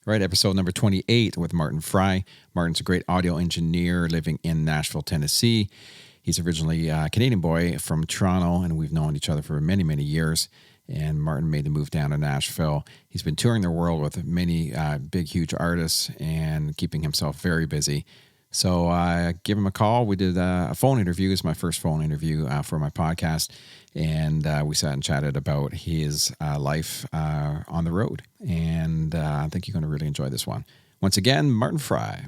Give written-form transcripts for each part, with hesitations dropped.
Right, episode number 28 with Martin Frey. Martin's a great audio engineer living in Nashville, Tennessee. He's originally a Canadian boy from Toronto, and we've known each other for many, many years. And Martin made the move down to Nashville. He's been touring the world with many big, huge artists and keeping himself very busy. So I give him a call. We did a phone interview. It's my first phone interview for my podcast. And we sat and chatted about his life on the road. And I think you're going to really enjoy this one. Once again, Martin Frey.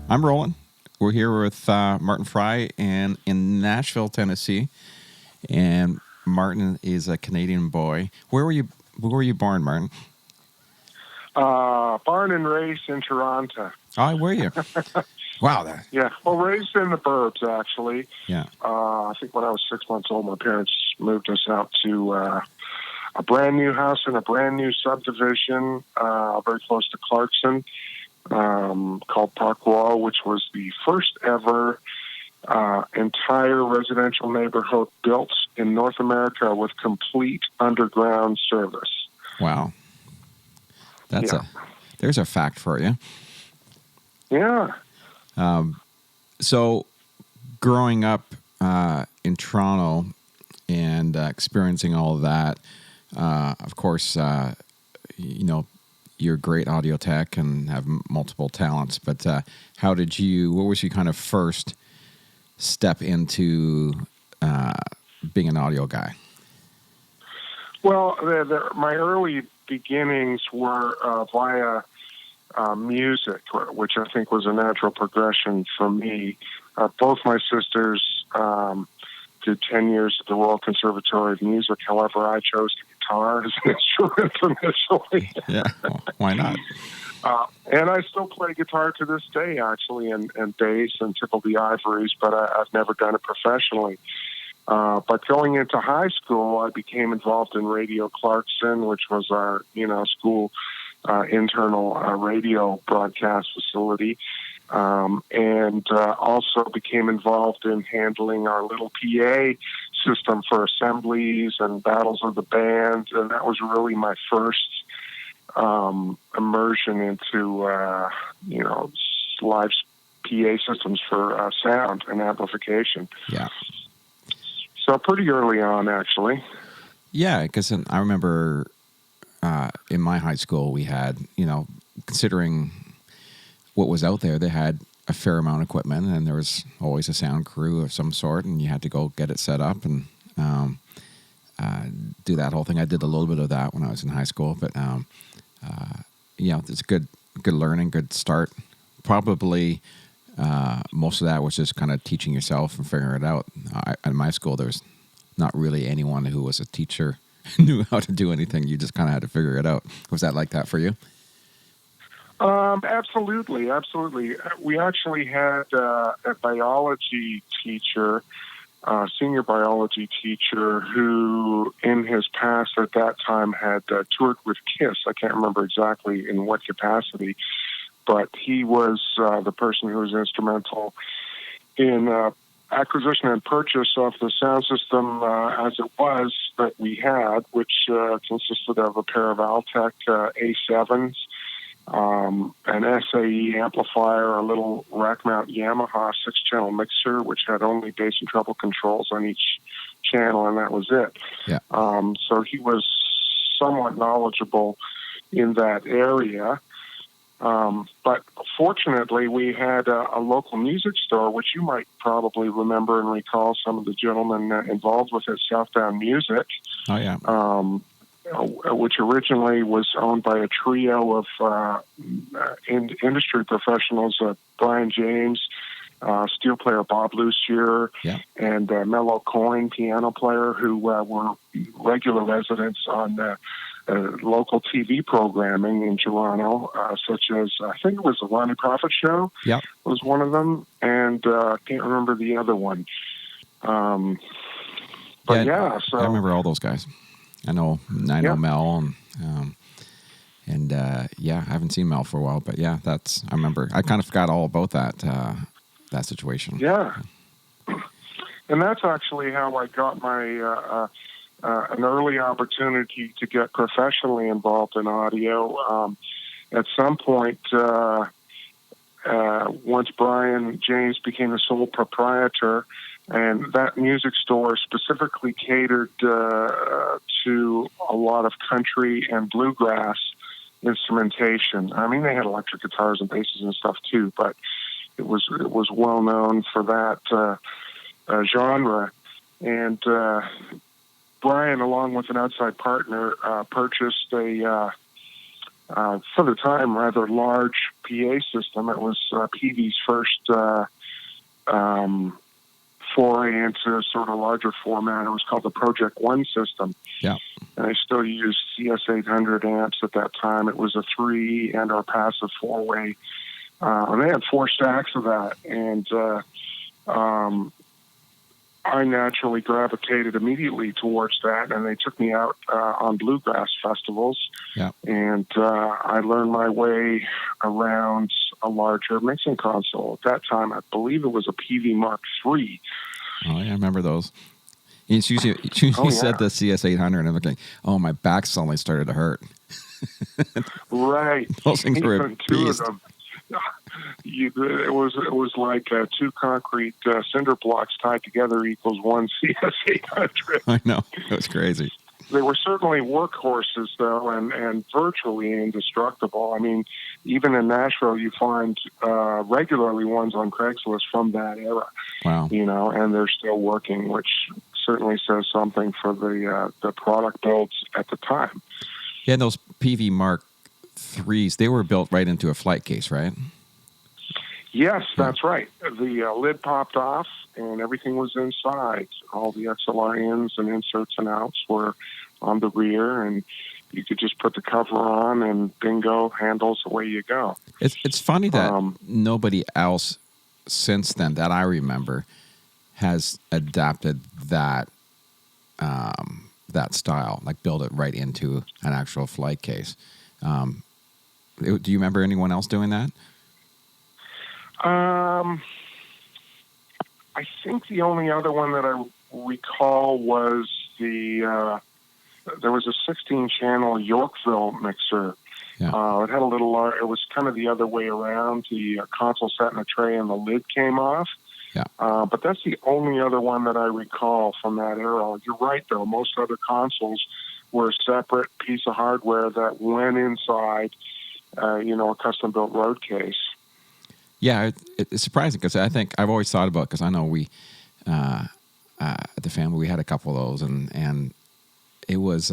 I'm rolling. We're here with Martin Frey in Nashville, Tennessee. And Martin is a Canadian boy. Where were you born, Martin? Born and raised in Toronto. Oh, were you? Wow. Yeah. Well, raised in the burbs, actually. Yeah. I think when I was 6 months old, my parents moved us out to a brand new house in a brand new subdivision, very close to Clarkson, called Park Wall, which was the first ever entire residential neighborhood built in North America with complete underground service. Wow. There's a fact for you. Yeah. So growing up in Toronto and experiencing all of that, of course, you're a great audio tech and have multiple talents, but what was your kind of first step into being an audio guy? Well, my early beginnings were via music, which I think was a natural progression for me. Both my sisters did 10 years at the Royal Conservatory of Music. However, I chose the guitar as an instrument initially. Yeah, well, why not? And I still play guitar to this day, actually, and bass and tickle the ivories, but I've never done it professionally. But going into high school, I became involved in Radio Clarkson, which was our, school internal radio broadcast facility, and also became involved in handling our little PA system for assemblies and battles of the band, and that was really my first immersion into, live PA systems for sound and amplification. Yeah. So pretty early on, actually. Yeah, because I remember in my high school we had, considering what was out there, they had a fair amount of equipment, and there was always a sound crew of some sort, and you had to go get it set up and do that whole thing. I did a little bit of that when I was in high school, but it's good learning, good start. Probably most of that was just kind of teaching yourself and figuring it out. At my school, there was not really anyone who was a teacher knew how to do anything. You just kind of had to figure it out. Was that like that for you? Absolutely. We actually had a biology teacher, senior biology teacher, who in his past at that time had toured with KISS. I can't remember exactly in what capacity, but he was the person who was instrumental in acquisition and purchase of the sound system as it was that we had, which consisted of a pair of Altec A7s, an SAE amplifier, a little rack mount Yamaha 6-channel mixer, which had only bass and treble controls on each channel, and that was it. Yeah. So he was somewhat knowledgeable in that area. But fortunately, we had a local music store, which you might probably remember and recall some of the gentlemen involved with it, Southbound Music. Oh, yeah. Which originally was owned by a trio of industry professionals, Brian James, steel player Bob Lucier, yeah, and Mello Coyne, piano player, who were regular residents on local TV programming in Toronto, such as, I think it was the Ronnie Prophet Show, yep, was one of them, and I can't remember the other one. So I remember all those guys. I know Mel, And yeah, I haven't seen Mel for a while, but yeah, I remember. I kind of forgot all about that situation. Yeah. And that's actually how I got my an early opportunity to get professionally involved in audio. At some point, once Brian James became the sole proprietor, and that music store specifically catered to a lot of country and bluegrass instrumentation. I mean, they had electric guitars and basses and stuff too, but it was well known for that genre. And Brian, along with an outside partner, purchased a for the time rather large PA system. It was PV's first foray into sort of larger format. It was called the Project One system. Yeah. And I still used CS800 amps at that time. It was a 3 and our passive 4-way. And they had 4 stacks of that. And I naturally gravitated immediately towards that, and they took me out on bluegrass festivals. Yeah. And I learned my way around a larger mixing console. At that time, I believe it was a PV Mark III. Oh, yeah, I remember those. You said the CS800, and I'm looking, oh, my back suddenly started to hurt. Right. Those things were a beast. It was like 2 concrete cinder blocks tied together equals 1 CS800. I know. It was crazy. They were certainly workhorses, though, and virtually indestructible. I mean, even in Nashville, you find regularly ones on Craigslist from that era. Wow. And they're still working, which certainly says something for the product builds at the time. Yeah, those PV Mark IIIs, they were built right into a flight case, right? Yes, that's right. The lid popped off, and everything was inside. All the XLR ins and inserts and outs were on the rear, and you could just put the cover on, and bingo, handles, away you go. It's funny that nobody else since then that I remember has adapted that that style, like build it right into an actual flight case. Do you remember anyone else doing that? I think the only other one that I recall was there was a 16-channel Yorkville mixer. Yeah. It had a little, it was kind of the other way around. The console sat in a tray and the lid came off. Yeah. But that's the only other one that I recall from that era. You're right, though. Most other consoles were a separate piece of hardware that went inside, a custom-built road case. Yeah, it's surprising because I think I've always thought about, because I know we, at the family, we had a couple of those, and it was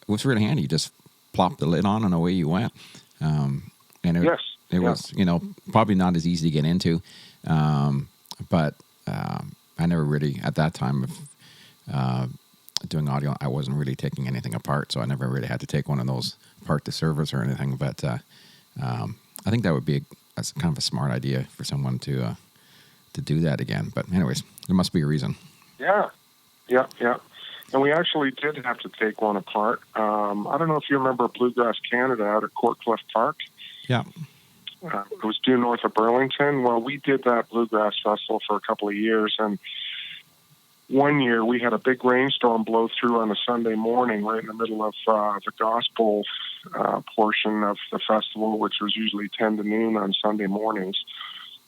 really handy. You just plop the lid on and away you went. And it was, probably not as easy to get into. But I never really, at that time of doing audio, I wasn't really taking anything apart, so I never really had to take one of those apart to service or anything. But I think that would be that's kind of a smart idea for someone to do that again. But anyways, there must be a reason. Yeah. And we actually did have to take one apart. I don't know if you remember Bluegrass Canada out at Courtcliff Park. Yeah. It was due north of Burlington. Well, we did that Bluegrass Festival for a couple of years, and one year we had a big rainstorm blow through on a Sunday morning right in the middle of the gospel portion of the festival, which was usually 10 to noon on Sunday mornings.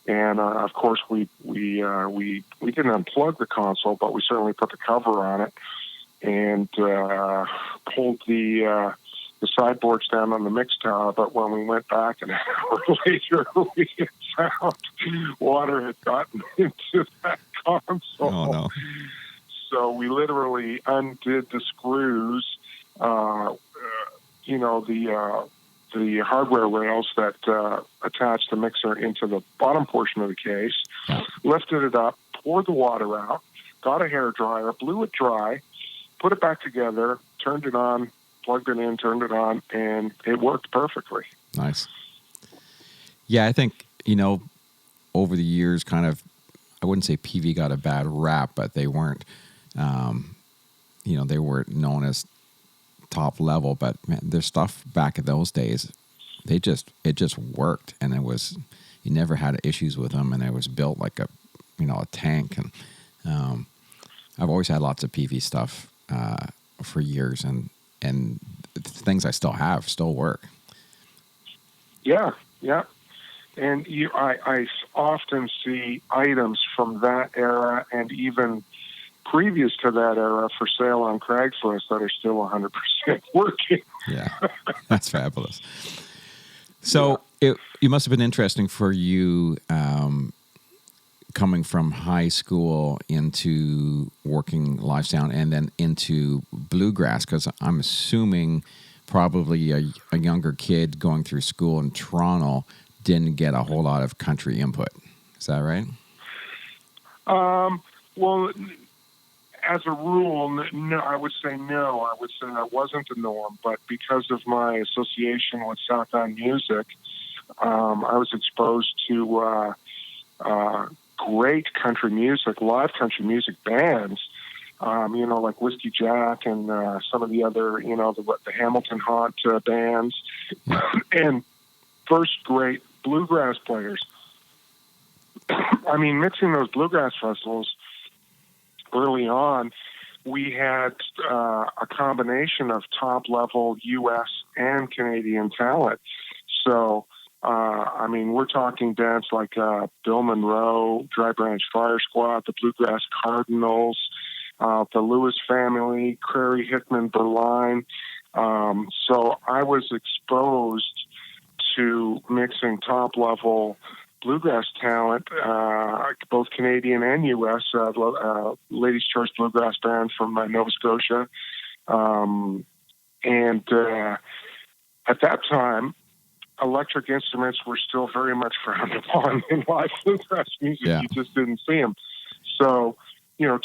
And of course, we didn't unplug the console, but we certainly put the cover on it and pulled the sideboards down on the mix tower. But when we went back an hour later, we had found water had gotten into that console. Oh, no. So we literally undid the screws, the hardware rails that attach the mixer into the bottom portion of the case, lifted it up, poured the water out, got a hairdryer, blew it dry, put it back together, turned it on, plugged it in, turned it on, and it worked perfectly. Nice. Yeah, I think, over the years, kind of, I wouldn't say PV got a bad rap, but they weren't, they were known as top level, but man, their stuff back in those days, it just worked, and you never had issues with them, and it was built like a tank. And I've always had lots of PV stuff for years, and things I still work. Yeah. And I often see items from that era and even previous to that era for sale on Craigslist that are still 100% working. Yeah, that's fabulous. So it must have been interesting for you coming from high school into working live sound and then into bluegrass, because I'm assuming probably a younger kid going through school in Toronto didn't get a whole lot of country input. Is that right? Well, as a rule, no, I would say no. I would say that wasn't the norm, but because of my association with Southbound Music, I was exposed to great country music, live country music bands, like Whiskey Jack and some of the other, the Hamilton Haunt bands, and first-rate bluegrass players. I mean, mixing those bluegrass festivals early on, we had a combination of top-level U.S. and Canadian talent. So, we're talking bands like Bill Monroe, Dry Branch Fire Squad, the Bluegrass Cardinals, the Lewis Family, Crary Hickman Berline. So I was exposed to mixing top-level bluegrass talent, both Canadian and U.S. Ladies' Choice Bluegrass Band from Nova Scotia. And at that time, electric instruments were still very much frowned upon in live bluegrass music. Yeah. You just didn't see them. So,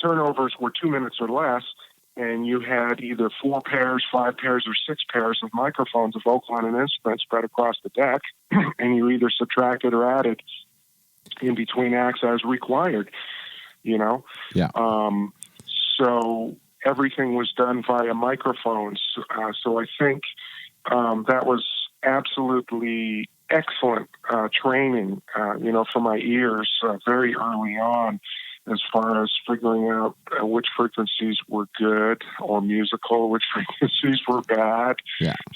turnovers were 2 minutes or less, and you had either 4 pairs, 5 pairs, or 6 pairs of microphones of vocal and instruments spread across the deck, and you either subtracted or added in between acts as required, Yeah. So everything was done via microphones. So I think that was absolutely excellent training, for my ears very early on, as far as figuring out which frequencies were good or musical, which frequencies were bad,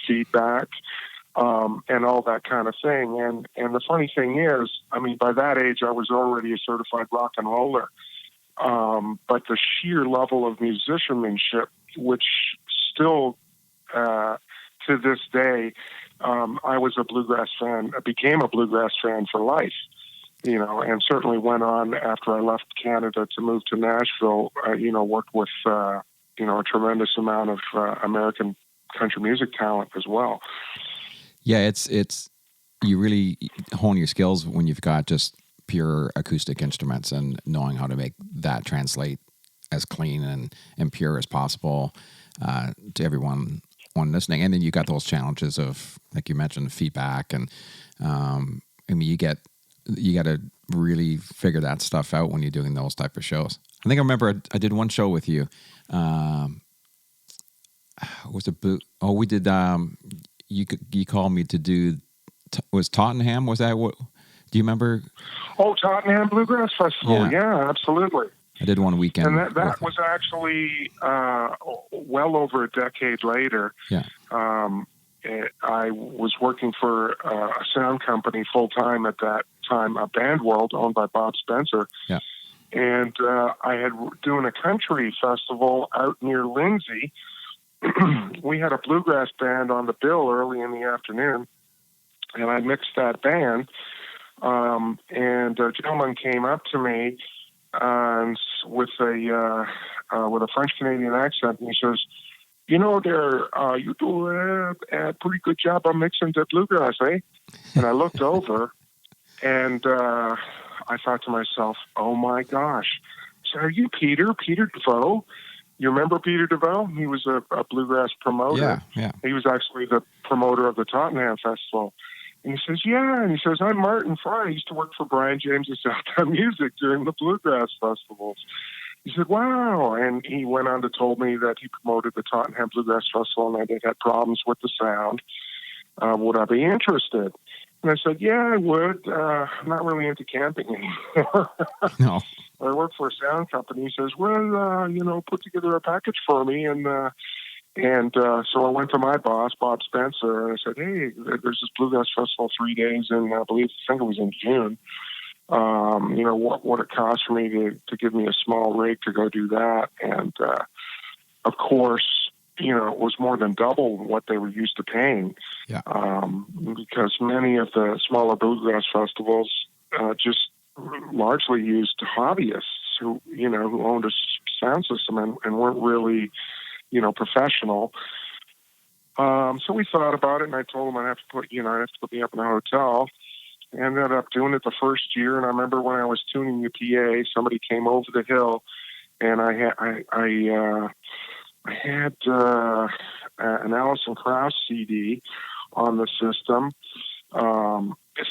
feedback, and all that kind of thing. And the funny thing is, by that age, I was already a certified rock and roller. But the sheer level of musicianship, which still, to this day, I was a bluegrass fan, became a bluegrass fan for life. And certainly went on after I left Canada to move to Nashville, worked with, a tremendous amount of American country music talent as well. Yeah, it's you really hone your skills when you've got just pure acoustic instruments and knowing how to make that translate as clean and pure as possible to everyone listening. And then you got those challenges of, like you mentioned, feedback, and you got to really figure that stuff out when you're doing those type of shows. I think I remember I did one show with you. We did. You called me to do. Was Tottenham? Was that what? Do you remember? Oh, Tottenham Bluegrass Festival. Yeah, absolutely. I did one weekend. And that was actually well over a decade later. Yeah. I was working for a sound company full-time at that time, Band World, owned by Bob Spencer. Yeah. And I had doing a country festival out near Lindsay. We had a bluegrass band on the bill early in the afternoon, and I mixed that band. And a gentleman came up to me with a French-Canadian accent, and he says, you do a pretty good job of mixing the bluegrass, eh? And I looked over, and I thought to myself, oh, my gosh. So are you Peter DeVoe? You remember Peter DeVoe? He was a bluegrass promoter. Yeah. He was actually the promoter of the Tottenham Festival. And he says, yeah. And he says, I'm Martin Frey. I used to work for Brian James' Southbound Music during the bluegrass festivals. He said, wow. And he went on to told me that he promoted the Tottenham Bluegrass Festival and that it had problems with the sound. Would I be interested? And I said, yeah, I would. I'm not really into camping anymore. No. I work for a sound company. He says, well, put together a package for me. And so I went to my boss, Bob Spencer, and I said, hey, there's this Bluegrass Festival 3 days, and I think it was in June. What would it cost for me to give me a small rig to go do that? And, of course, it was more than double what they were used to paying. Yeah. Because many of the smaller bluegrass festivals just largely used hobbyists who owned a sound system and weren't really, professional. So we thought about it, and I told them I'd have to put me up in a hotel. I ended up doing it the first year, and I remember when I was tuning the PA, somebody came over the hill, and I had an Alison Krauss CD on the system.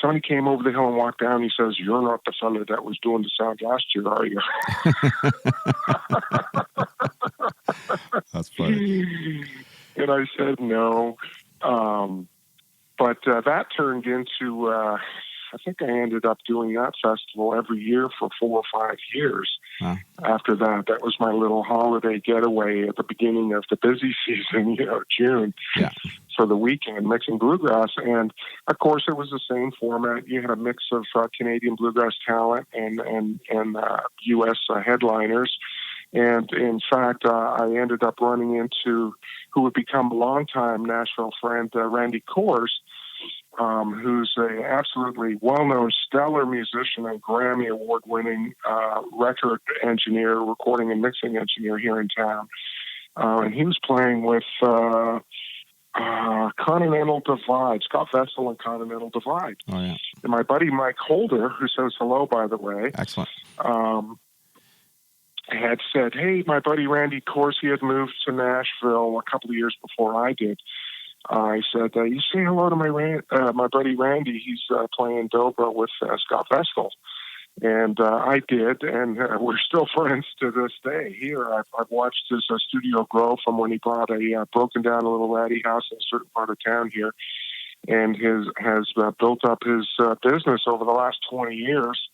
Somebody came over the hill and walked down. He says, "You're not the fellow that was doing the sound last year, are you?" That's funny. And I said, "No." But that turned into, I think I ended up doing that festival every year for 4 or 5 years. Huh. After that, that was my little holiday getaway at the beginning of the busy season, June, Yeah. for the weekend, mixing bluegrass. And, of course, it was the same format. You had a mix of Canadian bluegrass talent and U.S. headliners. And, in fact, I ended up running into who would become a longtime Nashville friend, Randy Kors, who's an absolutely well-known, stellar musician and Grammy Award-winning record engineer, recording and mixing engineer here in town. And he was playing with Continental Divide, Scott Vestal and Continental Divide. Oh, yeah. And my buddy Mike Holder, who says hello, by the way, Excellent. had said, hey, my buddy Randy Kors, he had moved to Nashville a couple of years before I did. I said, you say hello to my buddy Randy. He's playing dobro with Scott Vestal. And I did, and we're still friends to this day. Here, I've watched his studio grow from when he bought a broken-down little ratty house in a certain part of town here, and has built up his business over the last 20 years.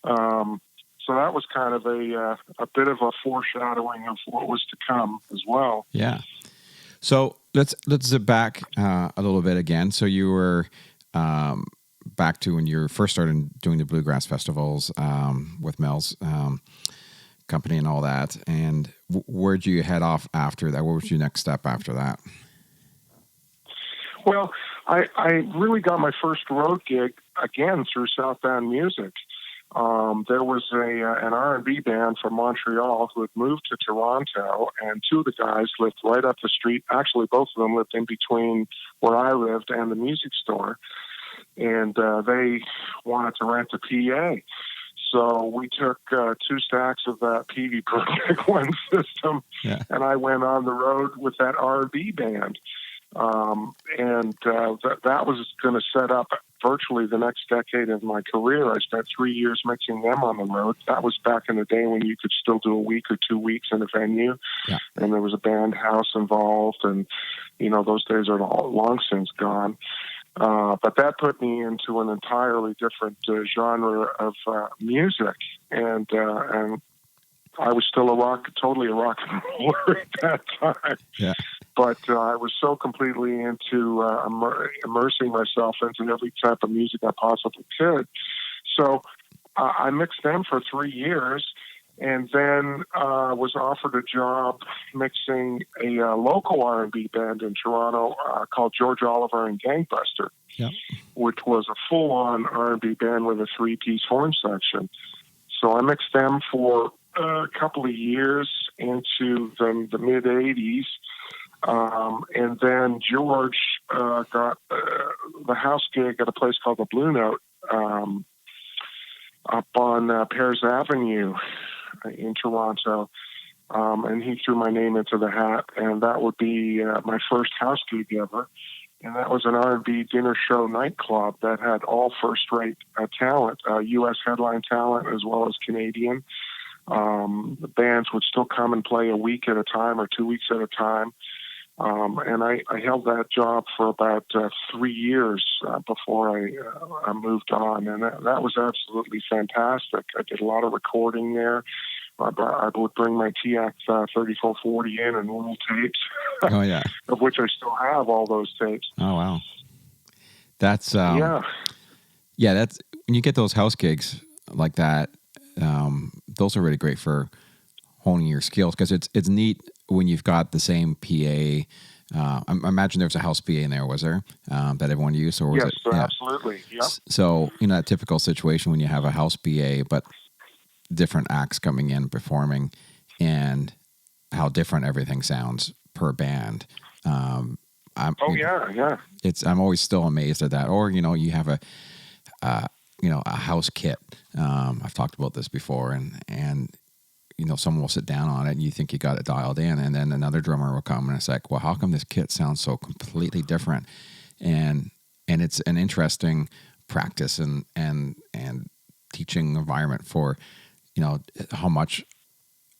So that was kind of a bit of a foreshadowing of what was to come as well. Yeah. So let's zip back a little bit again. So you were back to when you first started doing the bluegrass festivals with Mel's company and all that. And where'd you head off after that? What was your next step after that? Well, I really got my first road gig again through Southbound Music. There was an R&B band from Montreal who had moved to Toronto, and two of the guys lived right up the street. Actually, both of them lived in between where I lived and the music store, and they wanted to rent a PA. So we took 2 stacks of that PV Project One system, and I went on the road with that R&B band. That was going to set up virtually the next decade of my career. I spent 3 years mixing them on the road. That was back in the day when you could still do a week or 2 weeks in a venue, and there was a band house involved, and those days are long since gone. But that put me into an entirely different genre of music, and I was still totally a rock and roller at that time. Yeah. But I was so completely into immersing myself into every type of music I possibly could. So I mixed them for 3 years, and then was offered a job mixing a local R&B band in Toronto called George Oliver and Gangbuster, which was a full-on R&B band with a 3-piece horn section. So I mixed them for a couple of years into the mid-'80s. And then George got the house gig at a place called the Blue Note up on Pears Avenue in Toronto. And he threw my name into the hat, and that would be my first house gig ever. And that was an R&B dinner show nightclub that had all first-rate talent, U.S. headline talent as well as Canadian. The bands would still come and play a week at a time or 2 weeks at a time. And I held that job for about 3 years before I moved on. And that was absolutely fantastic. I did a lot of recording there. I would bring my TX 3440 in and roll tapes. Oh, yeah. Of which I still have all those tapes. Oh, wow. That's, yeah, that's, when you get those house gigs like that, those are really great for honing your skills, because it's neat when you've got the same PA. I imagine there was a house PA in there, was there, that everyone used? Or was yes, it? Yeah. Absolutely. Yeah. So, that typical situation when you have a house PA, but different acts coming in performing, and how different everything sounds per band. I'm always still amazed at that. Or you have a house kit. I've talked about this before, and someone will sit down on it and you think you got it dialed in, and then another drummer will come and it's like, well, how come this kit sounds so completely different? And it's an interesting practice and teaching environment for how much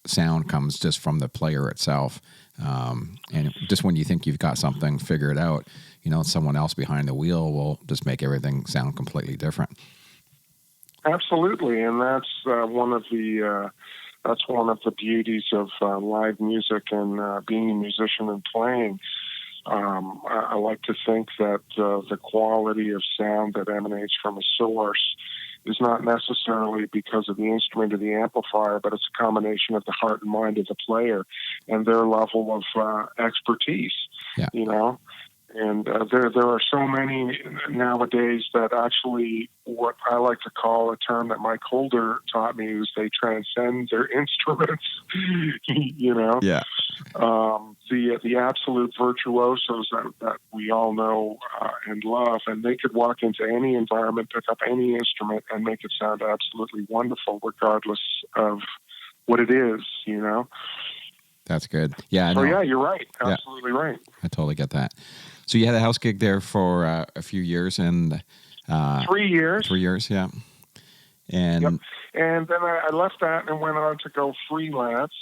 sound comes just from the player itself. And just when you think you've got something figured out, someone else behind the wheel will just make everything sound completely different. Absolutely, and that's one of the beauties of live music and being a musician and playing. I like to think that the quality of sound that emanates from a source is not necessarily because of the instrument or the amplifier, but it's a combination of the heart and mind of the player and their level of expertise. Yeah. And there are so many nowadays that actually, what I like to call a term that Mike Holder taught me, is they transcend their instruments. Yeah. The absolute virtuosos that we all know and love, and they could walk into any environment, pick up any instrument, and make it sound absolutely wonderful, regardless of what it is. That's good. Yeah. So yeah, you're right. Absolutely right. I totally get that. So you had a house gig there for a few years, and 3 years. 3 years, yeah. And and then I left that and went on to go freelance,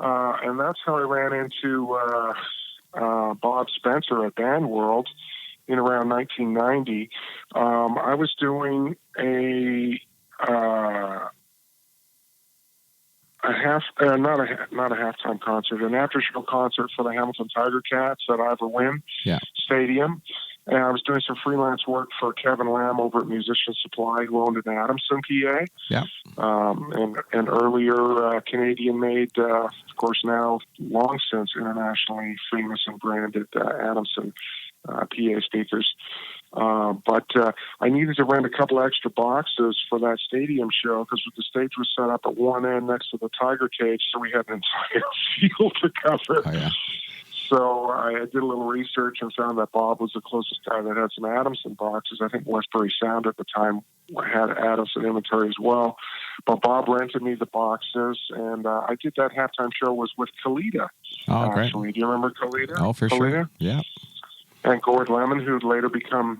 and that's how I ran into Bob Spencer at Band World in around 1990. I was doing not a halftime concert, an after-show concert for the Hamilton Tiger Cats at Ivor Wynn Stadium. And I was doing some freelance work for Kevin Lamb over at Musician Supply, who owned an Adamson PA. Yeah. And earlier Canadian-made, of course now long since internationally famous and branded Adamson PA speakers. But I needed to rent a couple extra boxes for that stadium show, because the stage was set up at one end next to the Tiger cage, so we had an entire field to cover. Oh, yeah. So I did a little research and found that Bob was the closest guy that had some Adamson boxes. I think Westbury Sound at the time had Adamson inventory as well. But Bob rented me the boxes, and I did that halftime show was with Kalita. Oh, actually. Great. Do you remember Kalita? Oh, for Kalita? Sure. Yeah. And Gord Lemon, who'd later become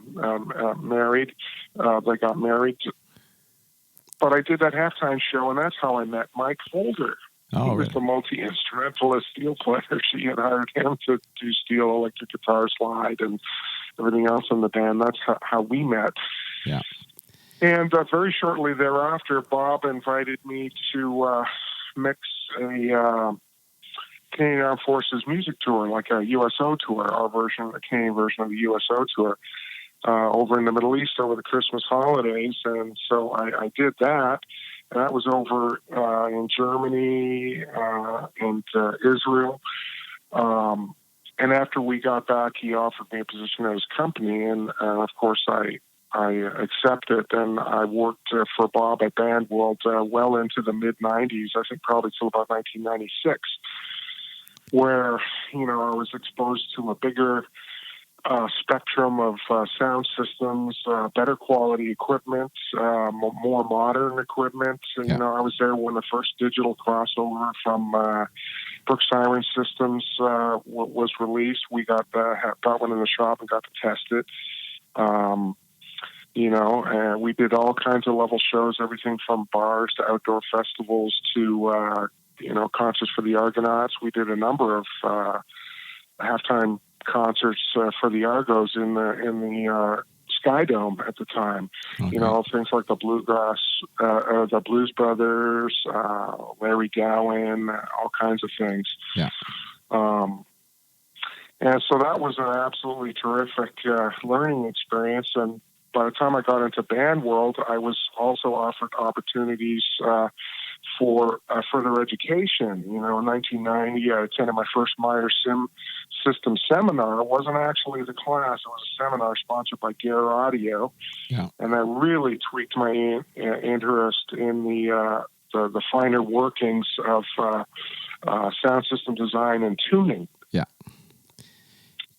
married. They got married. But I did that halftime show, and that's how I met Mike Holder. Oh, he was the multi-instrumentalist steel player. She had hired him to do steel, electric guitar, slide, and everything else in the band. That's how we met. Yeah. And very shortly thereafter, Bob invited me to mix a Canadian Armed Forces music tour, like a USO tour, a Canadian version of the USO tour, over in the Middle East over the Christmas holidays. And so I did that. And that was over in Germany and Israel. And after we got back, he offered me a position at his company. And, of course, I accepted, and I worked for Bob at Band World well into the mid-'90s, I think probably till about 1996, where, I was exposed to a bigger spectrum of sound systems, better quality equipment, more modern equipment. Yeah. I was there when the first digital crossover from Brooks Siren Systems was released. We got one in the shop and got to test it. And we did all kinds of level shows, everything from bars to outdoor festivals to, concerts for the Argonauts. We did a number of halftime concerts for the Argos in the Sky Dome at the time. Okay. Things like the the Blues Brothers, Larry Gowan, all kinds of things. Yeah. And so that was an absolutely terrific learning experience. And by the time I got into band world, I was also offered opportunities for further education. In 1990, I attended my first Meyer Sim System seminar. It wasn't actually the class; it was a seminar sponsored by Gear Audio, and that really tweaked my interest in the finer workings of sound system design and tuning. Yeah.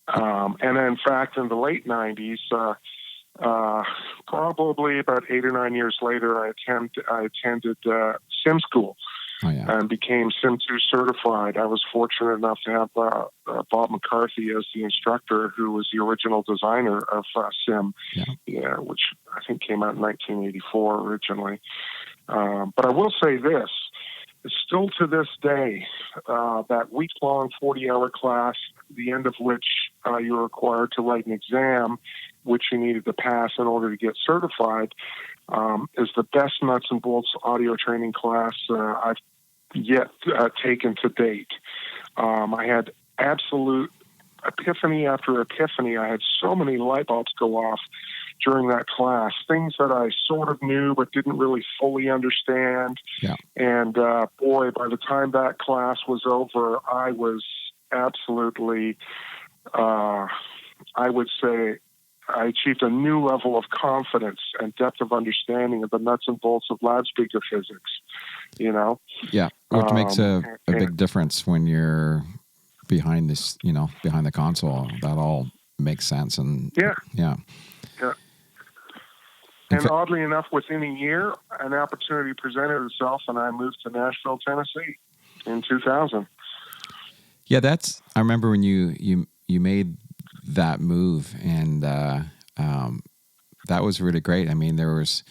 And in fact, in the late 90s, probably about 8 or 9 years later, I attended Sim School and became Sim 2 certified. I was fortunate enough to have Bob McCarthy as the instructor, who was the original designer of Sim, which I think came out in 1984 originally. But I will say this. Still to this day, that week-long 40-hour class, the end of which you're required to write an exam, which you needed to pass in order to get certified, is the best nuts and bolts audio training class I've yet taken to date. I had absolute epiphany after epiphany. I had so many light bulbs go off during that class, things that I sort of knew but didn't really fully understand. Yeah. And boy, by the time that class was over, I was absolutely, I would say, I achieved a new level of confidence and depth of understanding of the nuts and bolts of loudspeaker physics, Yeah, which makes a big difference when you're behind this, behind the console. That all makes sense. And yeah. And oddly enough, within a year, an opportunity presented itself, and I moved to Nashville, Tennessee in 2000. Yeah, I remember when you made that move, and that was really great. I mean, there was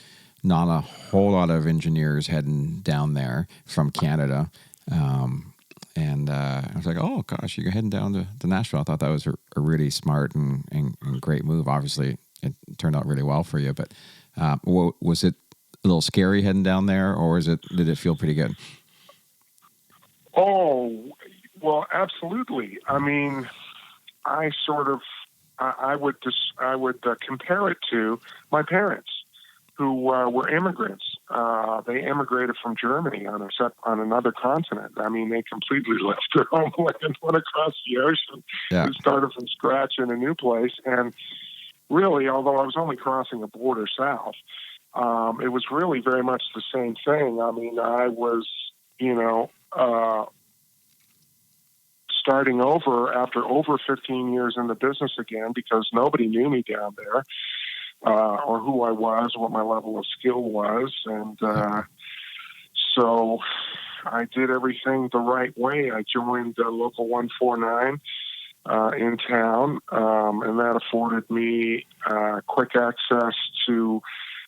not a whole lot of engineers heading down there from Canada. And I was like, oh, gosh, you're heading down to Nashville. I thought that was a really smart and great move. Obviously, it turned out really well for you. But was it a little scary heading down there, or did it feel pretty good? Oh, well, absolutely. I mean, I would compare it to my parents, who were immigrants. They immigrated from Germany on another continent. I mean, they completely left their homeland and went across the ocean and started from scratch in a new place. And really, although I was only crossing a border south, it was really very much the same thing. I mean, I was, starting over after over 15 years in the business again, because nobody knew me down there, or who I was, what my level of skill was. And so I did everything the right way. I joined Local 149 in town, and that afforded me quick access to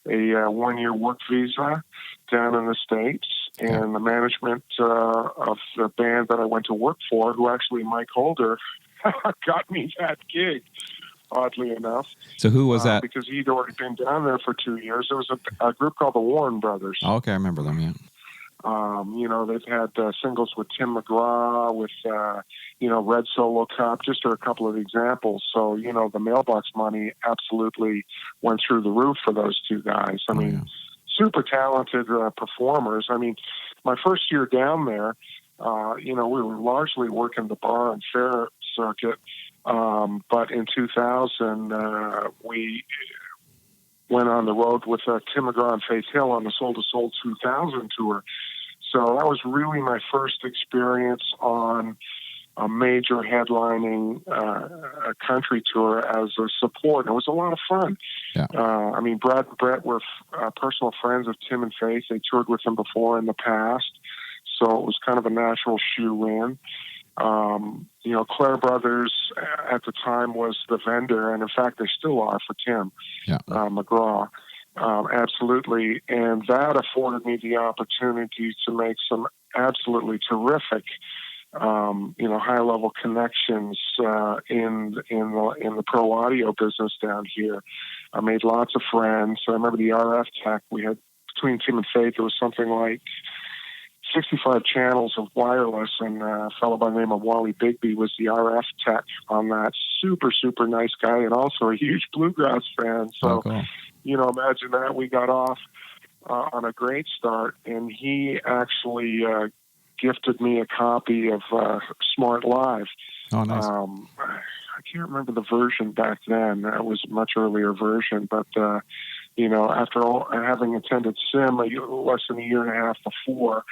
a one-year work visa down in the States. And the management of the band that I went to work for, who actually Mike Holder, got me that gig, oddly enough. So who was that? Because he'd already been down there for 2 years. There was a group called the Warren Brothers. Oh, okay, I remember them, yeah. They've had singles with Tim McGraw, with, Red Solo Cup, just are a couple of examples. So, the mailbox money absolutely went through the roof for those two guys. I mean, super talented performers. I mean, my first year down there, we were largely working the bar and fair circuit. But in 2000, we went on the road with Tim McGraw and Faith Hill on the Soul to Soul 2000 tour. So that was really my first experience on a major headlining country tour as a support. And it was a lot of fun. Yeah. Brad and Brett were personal friends of Tim and Faith. They toured with them before in the past. So it was kind of a natural shoe-in. Claire Brothers at the time was the vendor, and in fact, they still are for Tim McGraw. Absolutely. And that afforded me the opportunity to make some absolutely terrific, high-level connections in the pro audio business down here. I made lots of friends. I remember the RF tech we had between Tim and Faith. There was something like 65 channels of wireless, and a fellow by the name of Wally Bigby was the RF tech on that. Super, super nice guy, and also a huge bluegrass fan. So, cool. Imagine that. We got off on a great start, and he actually gifted me a copy of Smart Live. Oh, nice. I can't remember the version back then. That was a much earlier version, but after all, having attended SIM less than a year and a half before,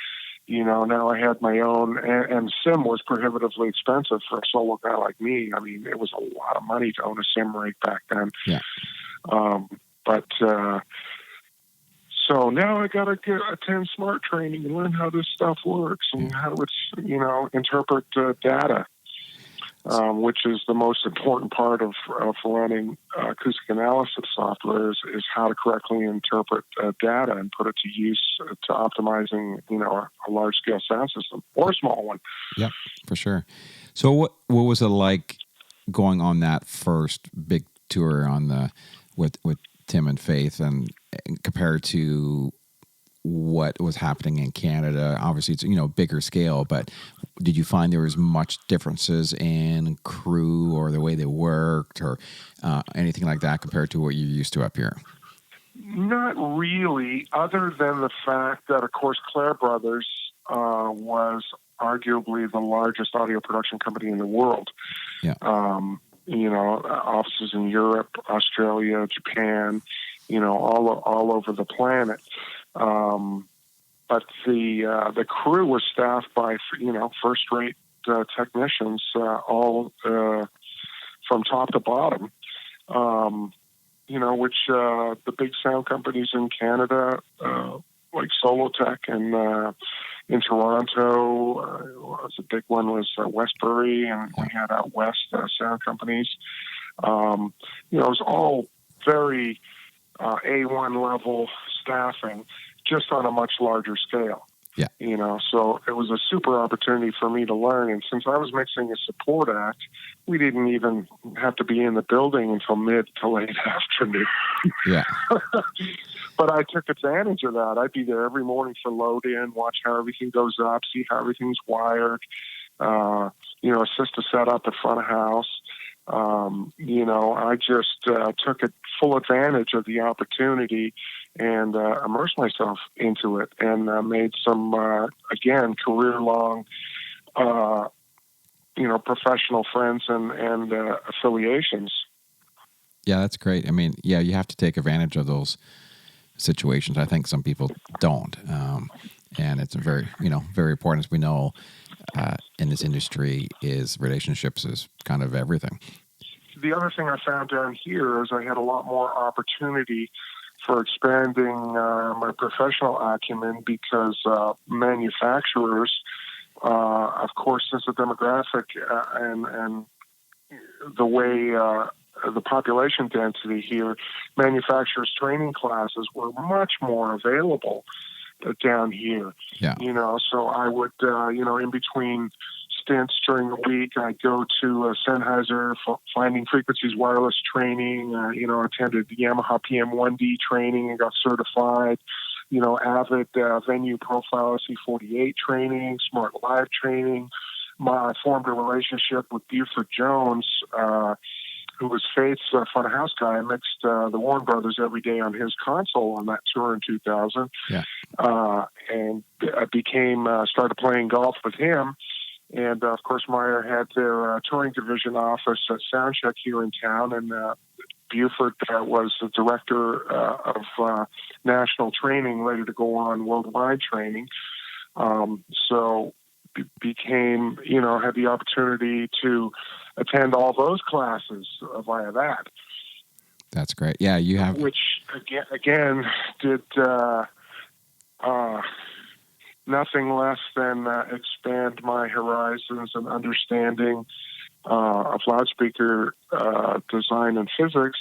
now I had my own, and SIM was prohibitively expensive for a solo guy like me. I mean, it was a lot of money to own a SIM rig back then. Yeah. So now I got to attend smart training and learn how this stuff works and how it's, interpret data, which is the most important part of running acoustic analysis software is how to correctly interpret data and put it to use to optimizing, a large-scale sound system or a small one. Yeah, for sure. So what was it like going on that first big tour with Tim and Faith, and compared to what was happening in Canada? Obviously, it's bigger scale, but did you find there was much differences in crew or the way they worked or anything like that compared to what you're used to up here? Not really, other than the fact that, of course, Claire Brothers was arguably the largest audio production company in the world. Yeah. Offices in Europe, Australia, Japan, all over the planet. But the crew was staffed by, first-rate technicians, all from top to bottom. Which the big sound companies in Canada, like Solotech and in Toronto, the big one was Westbury, and we had out west sound companies. It was all very A1 level staffing, just on a much larger scale. Yeah. So it was a super opportunity for me to learn. And since I was mixing a support act, we didn't even have to be in the building until mid to late afternoon. Yeah. But I took advantage of that. I'd be there every morning for load in, watch how everything goes up, see how everything's wired, assist to set up at front of house. I just took full advantage of the opportunity and immersed myself into it and made some, again, career-long, professional friends and affiliations. Yeah, that's great. I mean, you have to take advantage of those situations. I think some people don't. And it's very important, as we know, in this industry, is relationships is kind of everything. The other thing I found down here is I had a lot more opportunity for expanding my professional acumen because manufacturers, of course, since the demographic and the way the population density here, manufacturers' training classes were much more available down here. Yeah. So I would, in between stints during the week, I'd go to Sennheiser Finding Frequencies wireless training, attended the Yamaha PM1D training and got certified, Avid venue profile SE48 training, Smart Live training. I formed a relationship with Buford Jones, who was Faith's front of house guy. I mixed the Warren Brothers every day on his console on that tour in 2000. Yeah. And I started playing golf with him. And, of course, Meyer had their touring division office at Soundcheck here in town, and Buford was the director of national training, ready to go on worldwide training. So became, had the opportunity to attend all those classes via that. That's great. Yeah, you have. Which, again did nothing less than expand my horizons and understanding of loudspeaker design and physics,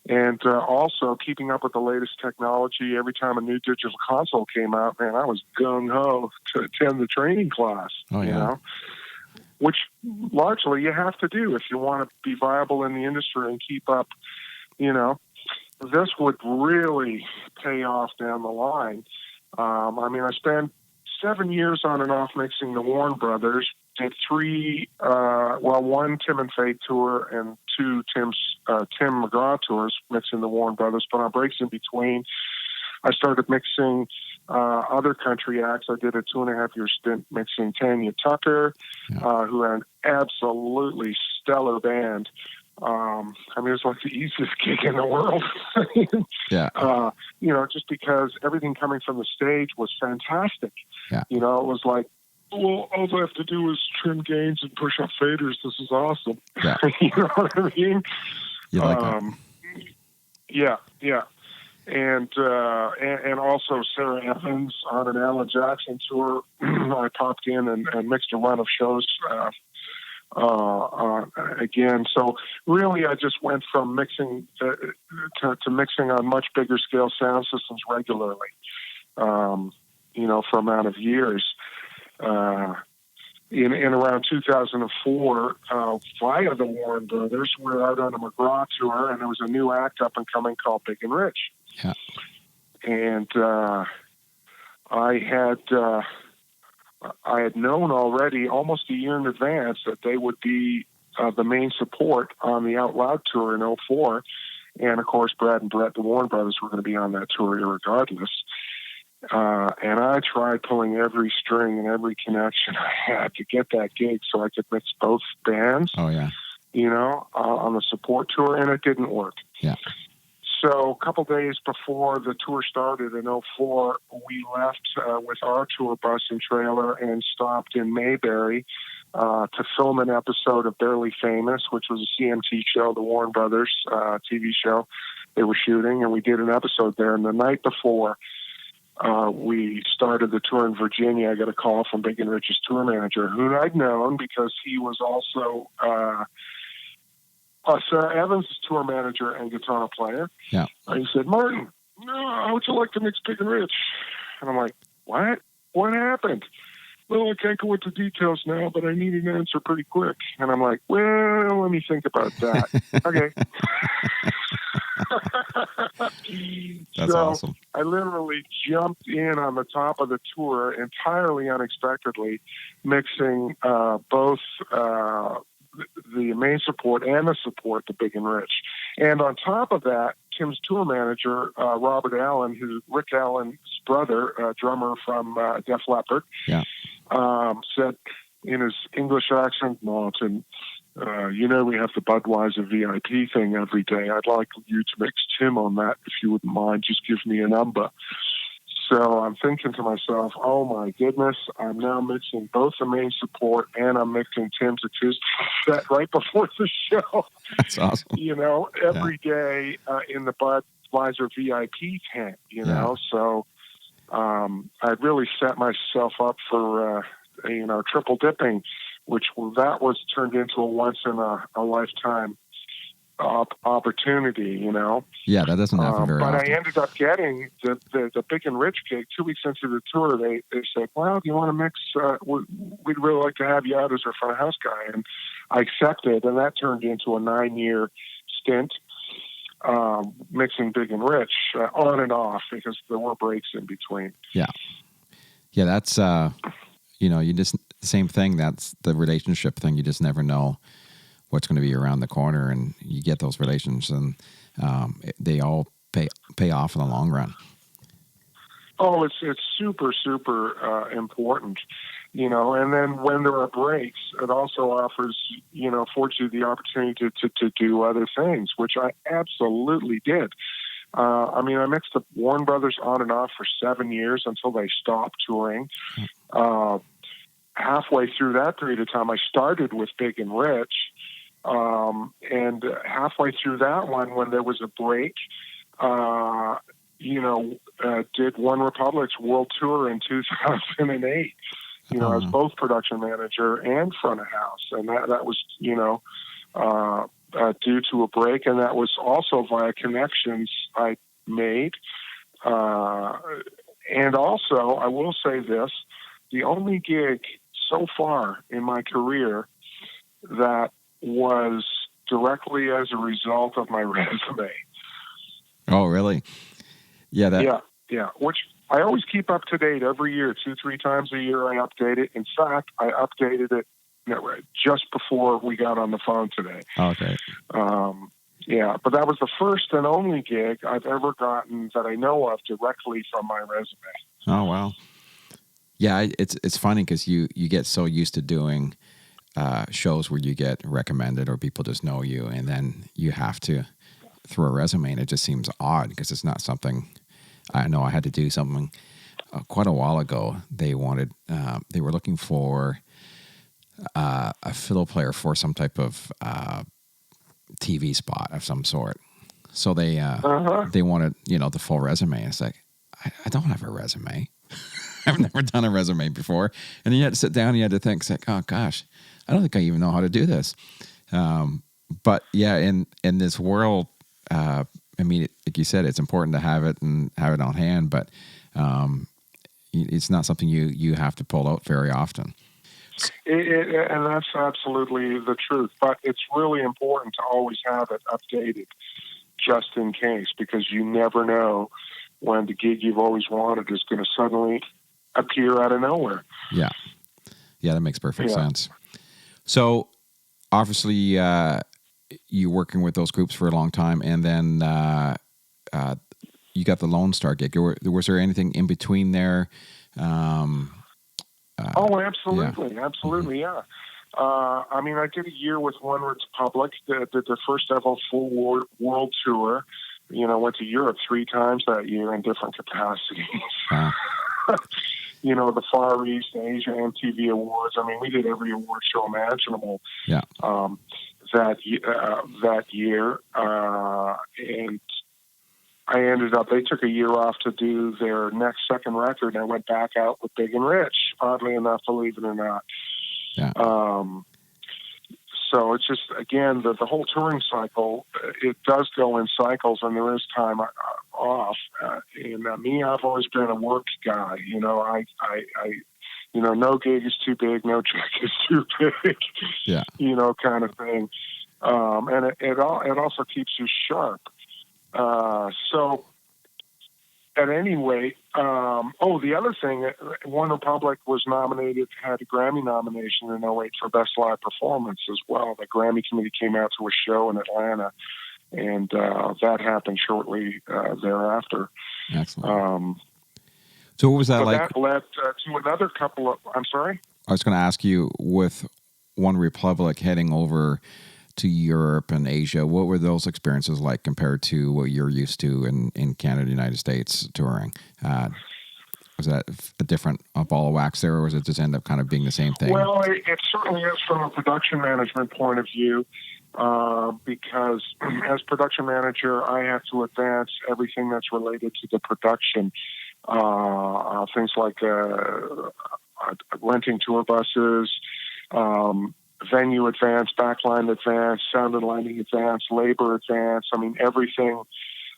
and also keeping up with the latest technology. Every time a new digital console came out, man, I was gung-ho to attend the training class, Oh, yeah. you know, which largely you have to do if you want to be viable in the industry and keep up, you know. This would really pay off down the line. I mean, I spent 7 years on and off mixing the Warren Brothers, did one Tim and Faith tour and two Tim McGraw tours mixing the Warren Brothers, but on breaks in between, I started mixing other country acts. I did a 2.5-year stint mixing Tanya Tucker, who had an absolutely stellar band. I mean, it's like the easiest gig in the world. Yeah. You know, just because everything coming from the stage was fantastic. Yeah. You know, it was like, well, all I have to do is trim gains and push up faders. This is awesome. Yeah. You know what I mean? You like that? Yeah. And also Sarah Evans on an Alan Jackson tour. I popped in and mixed a run of shows again. So really, I just went from mixing to mixing on much bigger scale sound systems regularly. You know, for amount of years. In around 2004, via the Warren Brothers, we were out on a McGraw tour, and there was a new act up and coming called Big and Rich. Yeah. And I had known already almost a year in advance that they would be the main support on the Out Loud tour in 2004. And of course, Brad and Brett, the Warren Brothers, were going to be on that tour regardless. And I tried pulling every string and every connection I had to get that gig so I could mix both bands. Oh, yeah. You know, on the support tour, and it didn't work. Yeah. So a couple days before the tour started in 2004, we left with our tour bus and trailer and stopped in Mayberry to film an episode of Barely Famous, which was a CMT show, the Warren Brothers TV show they were shooting, and we did an episode there. And the night before we started the tour in Virginia, I got a call from Big and Rich's tour manager, who I'd known because he was also Sarah Evans' tour manager and guitar player. Yeah. And he said, Martin, how would you like to mix Big and Rich? And I'm like, what? What happened? Well, I can't go into details now, but I need an answer pretty quick. And I'm like, well, let me think about that. Okay. That's awesome. I literally jumped in on the top of the tour entirely unexpectedly, mixing both the main support and the support to Big and Rich. And on top of that, Tim's tour manager, Robert Allen, who's Rick Allen's brother, drummer from Def Leppard, said in his English accent, Martin, you know, we have the Budweiser VIP thing every day. I'd like you to mix Tim on that if you wouldn't mind. Just give me a number. So I'm thinking to myself, oh my goodness, I'm now mixing both the main support and I'm mixing Tim's acoustic set right before the show. That's awesome. You know, every day in the Budweiser VIP tent, you know. So I really set myself up for, triple dipping, which that was turned into a once in a lifetime opportunity, you know. Yeah, that doesn't happen very often. But I ended up getting the Big and Rich gig 2 weeks into the tour. They said, well, do you want to mix? We'd really like to have you out as our front of house guy. And I accepted, and that turned into a 9-year stint mixing Big and Rich on and off because there were breaks in between. Yeah. Yeah, that's, you just, same thing. That's the relationship thing. You just never know what's going to be around the corner, and you get those relations, and they all pay off in the long run. Oh, it's super, super important, you know. And then when there are breaks, it also affords you the opportunity to do other things, which I absolutely did. I mixed the Warren Brothers on and off for 7 years until they stopped touring. Halfway through that period of time, I started with Big and Rich. And halfway through that one, when there was a break, did One Republic's world tour in 2008. As both production manager and front of house, and that was due to a break, and that was also via connections I made. And also, I will say this: the only gig so far in my career that was directly as a result of my resume. Oh, really? Yeah. Yeah. Which I always keep up to date every year, 2-3 times a year. I update it. In fact, I updated it just before we got on the phone today. Okay. But that was the first and only gig I've ever gotten that I know of directly from my resume. Oh, wow. Yeah, it's funny because you get so used to doing shows where you get recommended or people just know you, and then you have to throw a resume, and it just seems odd because it's not something. I know I had to do something quite a while ago. They were looking for a fiddle player for some type of TV spot of some sort. So they wanted, the full resume. And it's like, I don't have a resume. I've never done a resume before. And you had to sit down and you had to think, it's like, oh gosh, I don't think I even know how to do this. But yeah, in this world, like you said, it's important to have it and have it on hand, but it's not something you have to pull out very often. And that's absolutely the truth. But it's really important to always have it updated just in case, because you never know when the gig you've always wanted is going to suddenly appear out of nowhere. Yeah. Yeah, that makes perfect sense. So obviously you're working with those groups for a long time, and then you got the Lone Star gig. Was there anything in between there? Absolutely. Yeah. Absolutely, yeah. I did a year with One Republic, did their first ever full world tour. Went to Europe 3 times that year in different capacities. The Far East, Asia, MTV Awards. We did every award show imaginable. Yeah. That year, and I ended up. They took a year off to do their second record, and I went back out with Big and Rich. Oddly enough, believe it or not. Yeah. So it's just, again, the whole touring cycle, it does go in cycles, and there is time off. I've always been a work guy. No gig is too big, no check is too big. Yeah. Kind of thing. And it also keeps you sharp. So at any rate, the other thing, One Republic was had a Grammy nomination in 2008 for Best Live Performance as well. The Grammy committee came out to a show in Atlanta, and that happened shortly thereafter. Excellent. So what was that like? That led to another couple of, I'm sorry? I was going to ask you, with One Republic heading over to Europe and Asia, what were those experiences like compared to what you're used to in Canada, United States touring? Was that a different ball of wax there, or was it just end up kind of being the same thing? Well, it certainly is from a production management point of view, because as production manager, I have to advance everything that's related to the production. Things like renting tour buses, venue advance, backline advance, sound and lighting advance, labor advance. Everything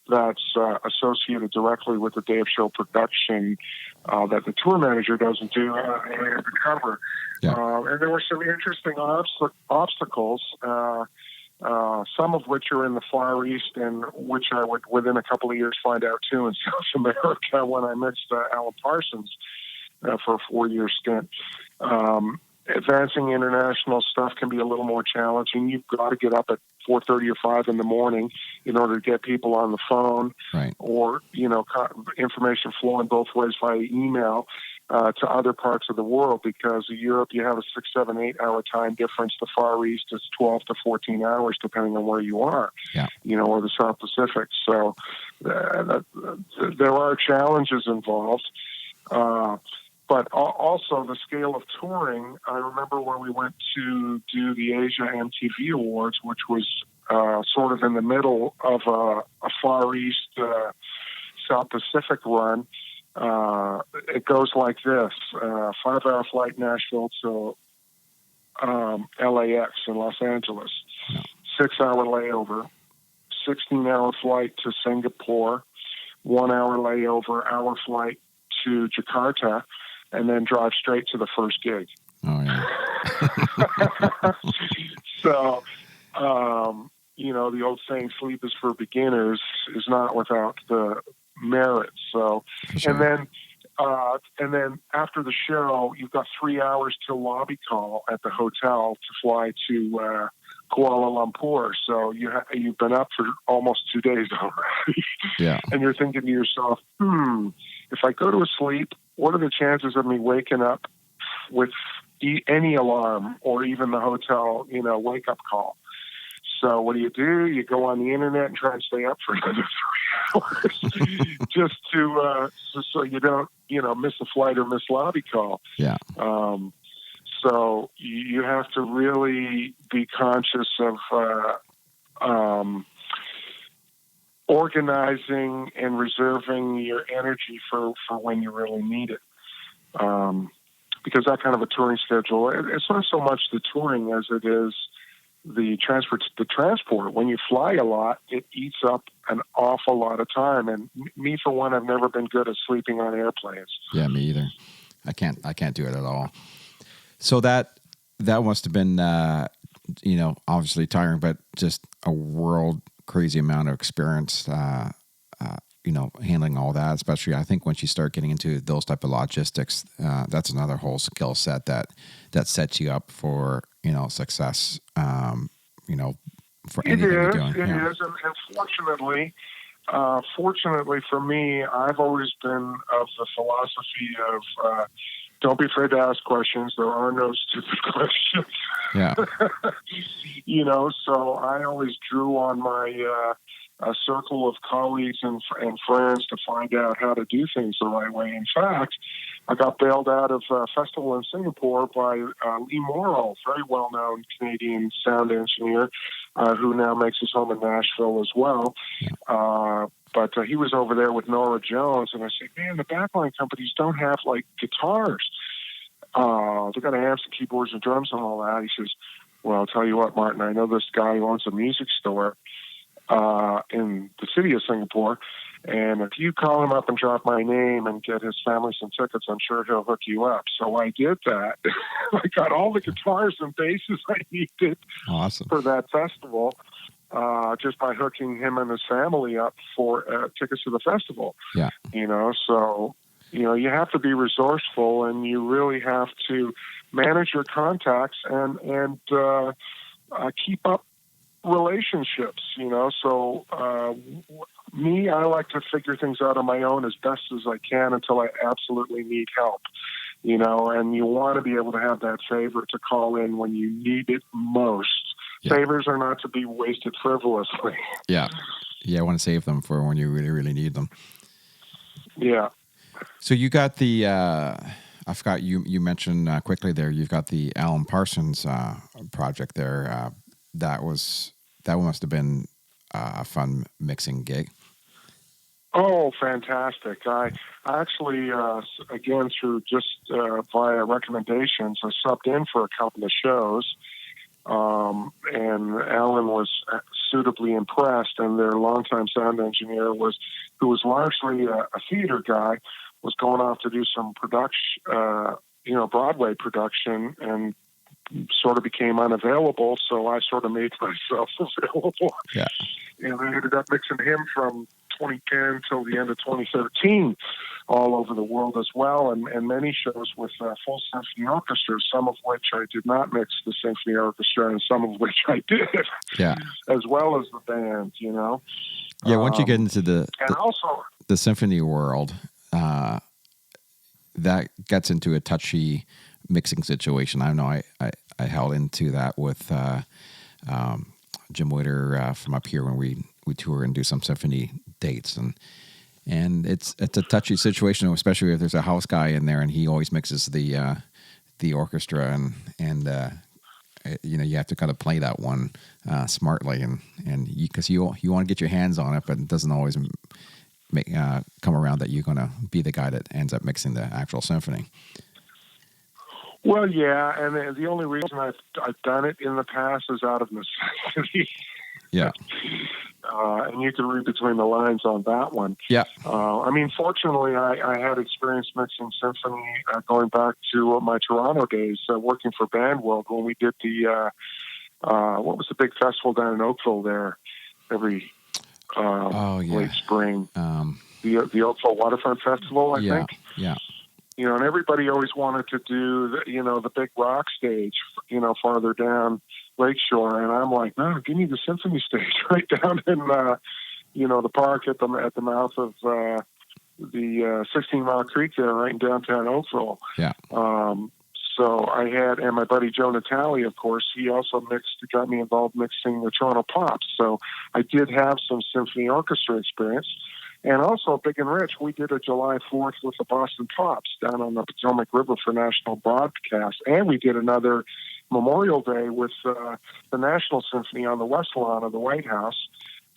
that's associated directly with the day of show production that the tour manager doesn't do, I have to cover. Yeah. And there were some interesting obstacles, some of which are in the Far East, and which I would, within a couple of years, find out too in South America when I mixed Alan Parsons for a 4-year stint. Advancing international stuff can be a little more challenging. You've got to get up at 4:30 or 5 in the morning in order to get people on the phone, right? Or information flowing both ways via email to other parts of the world. Because in Europe, you have a 6, 7, 8 hour time difference. The Far East is 12 to 14 hours, depending on where you are. Yeah. Or the South Pacific. So there are challenges involved. But also the scale of touring. I remember when we went to do the Asia MTV Awards, which was sort of in the middle of a Far East South Pacific run, it goes like this: 5-hour flight Nashville to LAX in Los Angeles, 6-hour layover, 16-hour flight to Singapore, 1-hour layover, hour flight to Jakarta, and then drive straight to the first gig. Oh, yeah. So, the old saying, sleep is for beginners, is not without the merit. So, Sure. and then after the show, you've got 3 hours till lobby call at the hotel to fly to Kuala Lumpur. So you've been up for almost 2 days already. Yeah. And you're thinking to yourself, if I go to sleep, what are the chances of me waking up with any alarm or even the hotel, wake-up call? So what do? You go on the internet and try and stay up for another 3 hours just so you don't, miss a flight or miss lobby call. Yeah. So you have to really be conscious of organizing and reserving your energy for when you really need it. Because that kind of a touring schedule, it's not so much the touring as it is the transport. When you fly a lot, it eats up an awful lot of time. And me, for one, I've never been good at sleeping on airplanes. Yeah, me either. I can't do it at all. So that must have been, obviously tiring, but just a world crazy amount of experience, handling all that, especially I think once you start getting into those type of logistics, that's another whole skill set that sets you up for, success, for anything you're doing. It is. And fortunately for me, I've always been of the philosophy of, don't be afraid to ask questions. There are no stupid questions. Yeah. So I always drew on my a circle of colleagues and friends to find out how to do things the right way. In fact, I got bailed out of a festival in Singapore by Lee Morrill, very well-known Canadian sound engineer who now makes his home in Nashville as well. But he was over there with Nora Jones, and I said, man, the backline companies don't have, guitars. They've got amps and keyboards and drums and all that. He says, well, I'll tell you what, Martin, I know this guy who owns a music store in the city of Singapore, and if you call him up and drop my name and get his family some tickets, I'm sure he'll hook you up. So I did that. I got all the guitars and basses I needed for that festival, just by hooking him and his family up for tickets to the festival. Yeah. So, you have to be resourceful, and you really have to manage your contacts and keep up relationships, So I like to figure things out on my own as best as I can until I absolutely need help, and you want to be able to have that favor to call in when you need it most. Yeah. Favors are not to be wasted frivolously. Yeah. I want to save them for when you really, really need them. Yeah. So you got the, I forgot you mentioned quickly there, you've got the Alan Parsons project there. That must have been a fun mixing gig. Oh, fantastic. I actually, again, through just via recommendations, I subbed in for a couple of shows, and Alan was suitably impressed, and their longtime sound engineer who was largely a theater guy, was going off to do some production, Broadway production, and sort of became unavailable, so I sort of made myself available. Yeah. And I ended up mixing him from 2010 till the end of 2013 all over the world as well, and many shows with full symphony orchestras, some of which I did not mix the symphony orchestra, and some of which I did, as well as the band, Yeah, once you get into the symphony world, that gets into a touchy mixing situation. I know I held into that with Jim Witter from up here when we tour and do some symphony dates, and it's a touchy situation, especially if there's a house guy in there and he always mixes the orchestra, and you have to kind of play that one smartly, and because you want to get your hands on it, but it doesn't always come around that you're going to be the guy that ends up mixing the actual symphony. Well, yeah, and the only reason I've done it in the past is out of necessity. Yeah. And you can read between the lines on that one. Yeah. I mean, fortunately, I had experience mixing symphony going back to my Toronto days, working for Band World when we did the, what was the big festival down in Oakville there every late spring? The Oakville Waterfront Festival, I think. Yeah. You know, and everybody always wanted to do, the big rock stage, farther down Lakeshore. And I'm like, no, give me the symphony stage right down in, the park at the mouth of the 16 Mile Creek there, right in downtown Oakville. Yeah. So I had, and my buddy Joe Natale, of course, he also got me involved mixing the Toronto Pops. So I did have some symphony orchestra experience. And also, Big and Rich, we did a July 4th with the Boston Pops down on the Potomac River for national broadcast. And we did another Memorial Day with the National Symphony on the West Lawn of the White House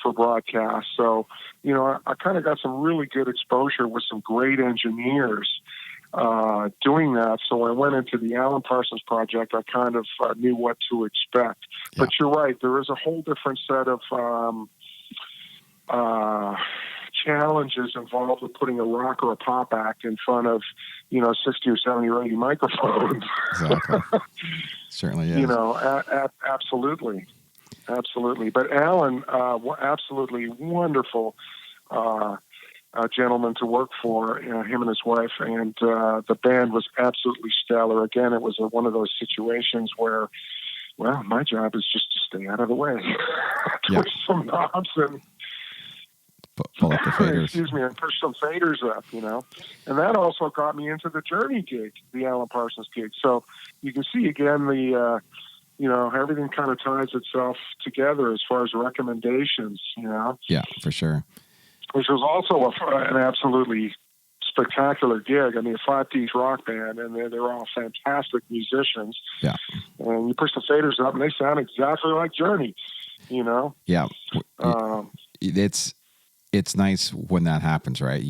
for broadcast. So, I kind of got some really good exposure with some great engineers doing that. So when I went into the Alan Parsons project, I kind of knew what to expect. Yeah. But you're right, there is a whole different set of challenges involved with putting a rock or a pop act in front of 60 or 70 or 80 microphones. Exactly. Certainly is. Absolutely But Alan, absolutely wonderful gentleman to work for, him and his wife, and the band was absolutely stellar. Again, it was one of those situations where, well, my job is just to stay out of the way, twist some knobs and pull up the faders. Excuse me, and push some faders up, And that also got me into the Journey gig, the Alan Parsons gig. So you can see again everything kind of ties itself together as far as recommendations, Yeah, for sure. Which was also an absolutely spectacular gig. I mean, a 5-piece rock band, and they were all fantastic musicians. Yeah. And you push the faders up, and they sound exactly like Journey, Yeah. It's nice when that happens, right?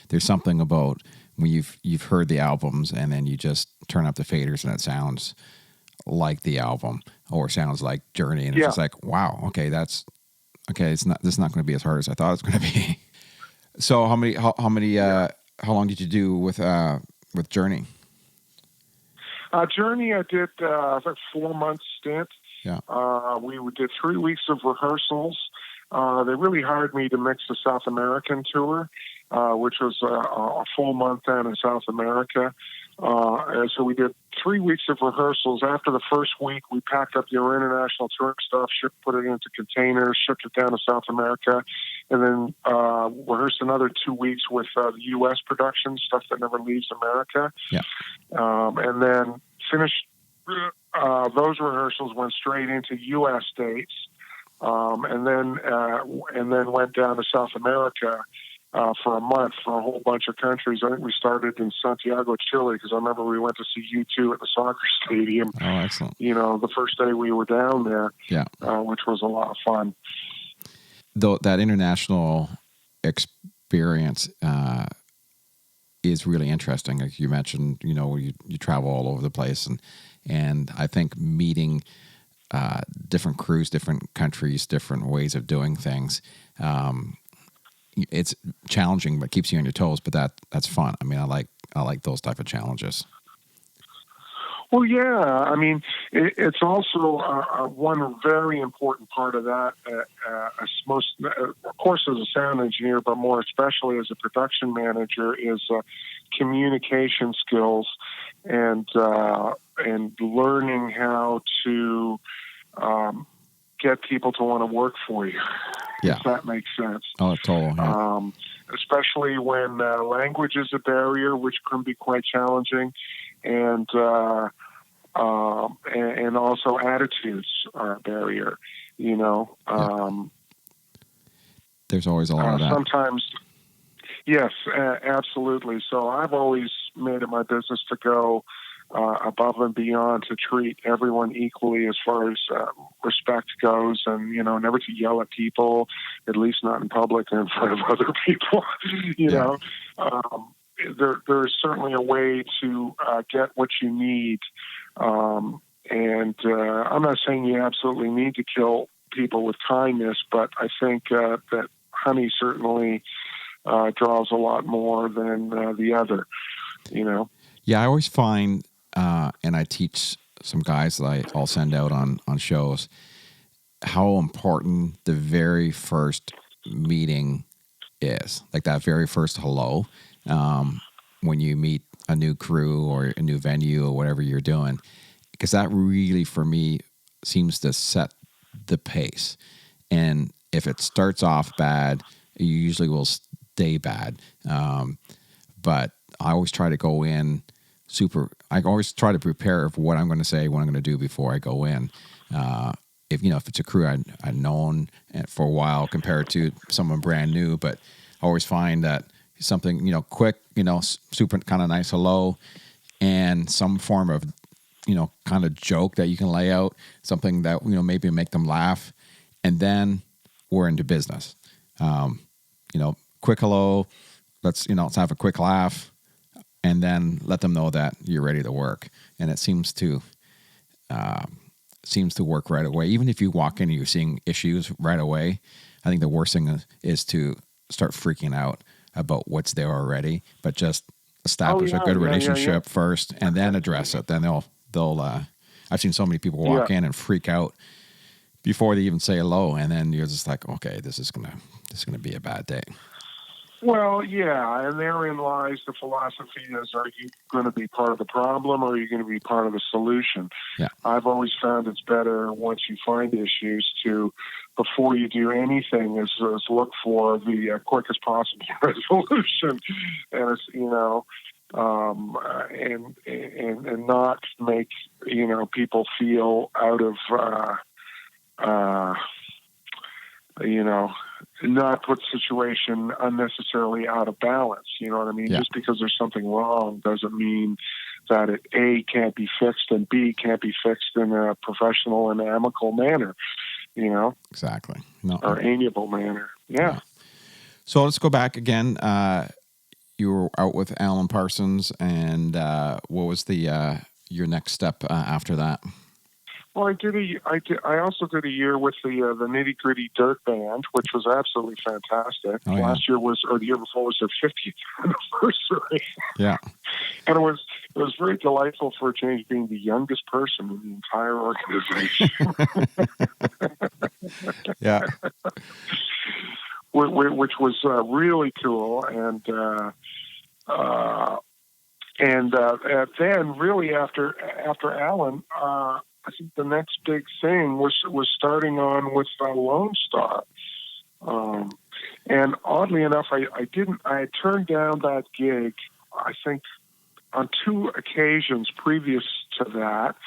There's something about when you've heard the albums and then you just turn up the faders and it sounds like the album or sounds like Journey, and it's just like, wow, okay, this is not going to be as hard as I thought it was going to be. So how long did you do with Journey? Journey, I did a 4-month stint. Yeah. We did 3 weeks of rehearsals. They really hired me to mix the South American tour, which was a full month down in South America. And so we did 3 weeks of rehearsals. After the first week, we packed up the international tour stuff, put it into containers, shipped it down to South America, and then rehearsed another 2 weeks with the U.S. production, stuff that never leaves America. Yeah. And then finished those rehearsals, went straight into U.S. dates. And then went down to South America for a month for a whole bunch of countries. I think we started in Santiago, Chile, because I remember we went to see U2 at the soccer stadium. Oh, excellent! The first day we were down there, which was a lot of fun. Though that international experience is really interesting. Like you mentioned, you travel all over the place, and I think meeting different crews, different countries, different ways of doing things. It's challenging, but keeps you on your toes. But that's fun. I mean, I like those type of challenges. Well, yeah. I mean, it's also one very important part of that. Of course, as a sound engineer, but more especially as a production manager, is communication skills and learning how to get people to want to work for you. Yeah. If that makes sense. Oh, totally. Yeah. Especially when language is a barrier, which can be quite challenging, and also attitudes are a barrier. There's always a lot of that. Sometimes, yes, absolutely. So I've always made it my business to go above and beyond to treat everyone equally as far as respect goes, and never to yell at people, at least not in public and in front of other people. There's certainly a way to get what you need, and I'm not saying you absolutely need to kill people with kindness, but I think that honey certainly draws a lot more than the other. Yeah, I always find, and I teach some guys that I'll send out on shows, how important the very first meeting is, like that very first hello, when you meet a new crew or a new venue or whatever you're doing, because that really, for me, seems to set the pace. And if it starts off bad, it usually will stay bad. But I always try to go in I always try to prepare for what I'm going to say, what I'm going to do before I go in. If it's a crew I've known for a while compared to someone brand new, but I always find that something, quick, super kind of nice hello, and some form of, kind of joke that you can lay out, something that, maybe make them laugh. And then we're into business. Quick hello, let's have a quick laugh, and then let them know that you're ready to work. And it seems to work right away. Even if you walk in and you're seeing issues right away, I think the worst thing is to start freaking out about what's there already, but just establish a good relationship first, and then address it. Then they'll I've seen so many people walk in and freak out before they even say hello, and then you're just like, okay, this is gonna be a bad day. Well, yeah, and therein lies the philosophy is, are you going to be part of the problem, or are you going to be part of the solution? Yeah. I've always found it's better once you find issues to, before you do anything, is look for the quickest possible resolution, and it's, and not make, people feel out of, not put the situation unnecessarily out of balance. You know what I mean? Yeah. Just because there's something wrong doesn't mean that it, A, can't be fixed, and B, can't be fixed in a professional and amicable manner, Exactly. or amiable manner. Yeah. So let's go back again. You were out with Alan Parsons, and what was your next step after that? Well, I also did a year with the Nitty Gritty Dirt Band, which was absolutely fantastic. Oh, yeah. Last year the year before was their 50th anniversary. Yeah. And it was very delightful for a change, being the youngest person in the entire organization. Yeah. Which was really cool, and then really after Alan, I think the next big thing was starting on with Lone Star, and oddly enough, I had turned down that gig, I think, on 2 occasions previous to that.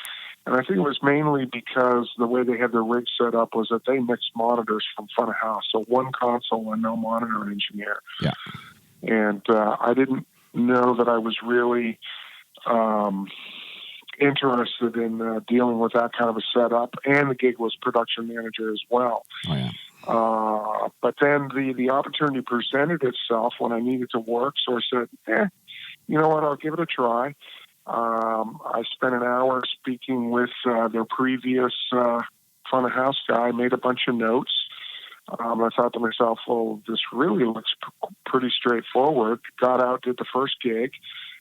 And I think it was mainly because the way they had their rig set up was that they mixed monitors from front of house, so one console and no monitor engineer. Yeah. And I didn't know that I was really interested in dealing with that kind of a setup, and the gig was production manager as well. Oh, yeah. But then the opportunity presented itself when I needed to work, so I said, you know what, I'll give it a try. I spent an hour speaking with their previous front of house guy, made a bunch of notes. I thought to myself, well, this really looks pretty straightforward. Got out, did the first gig.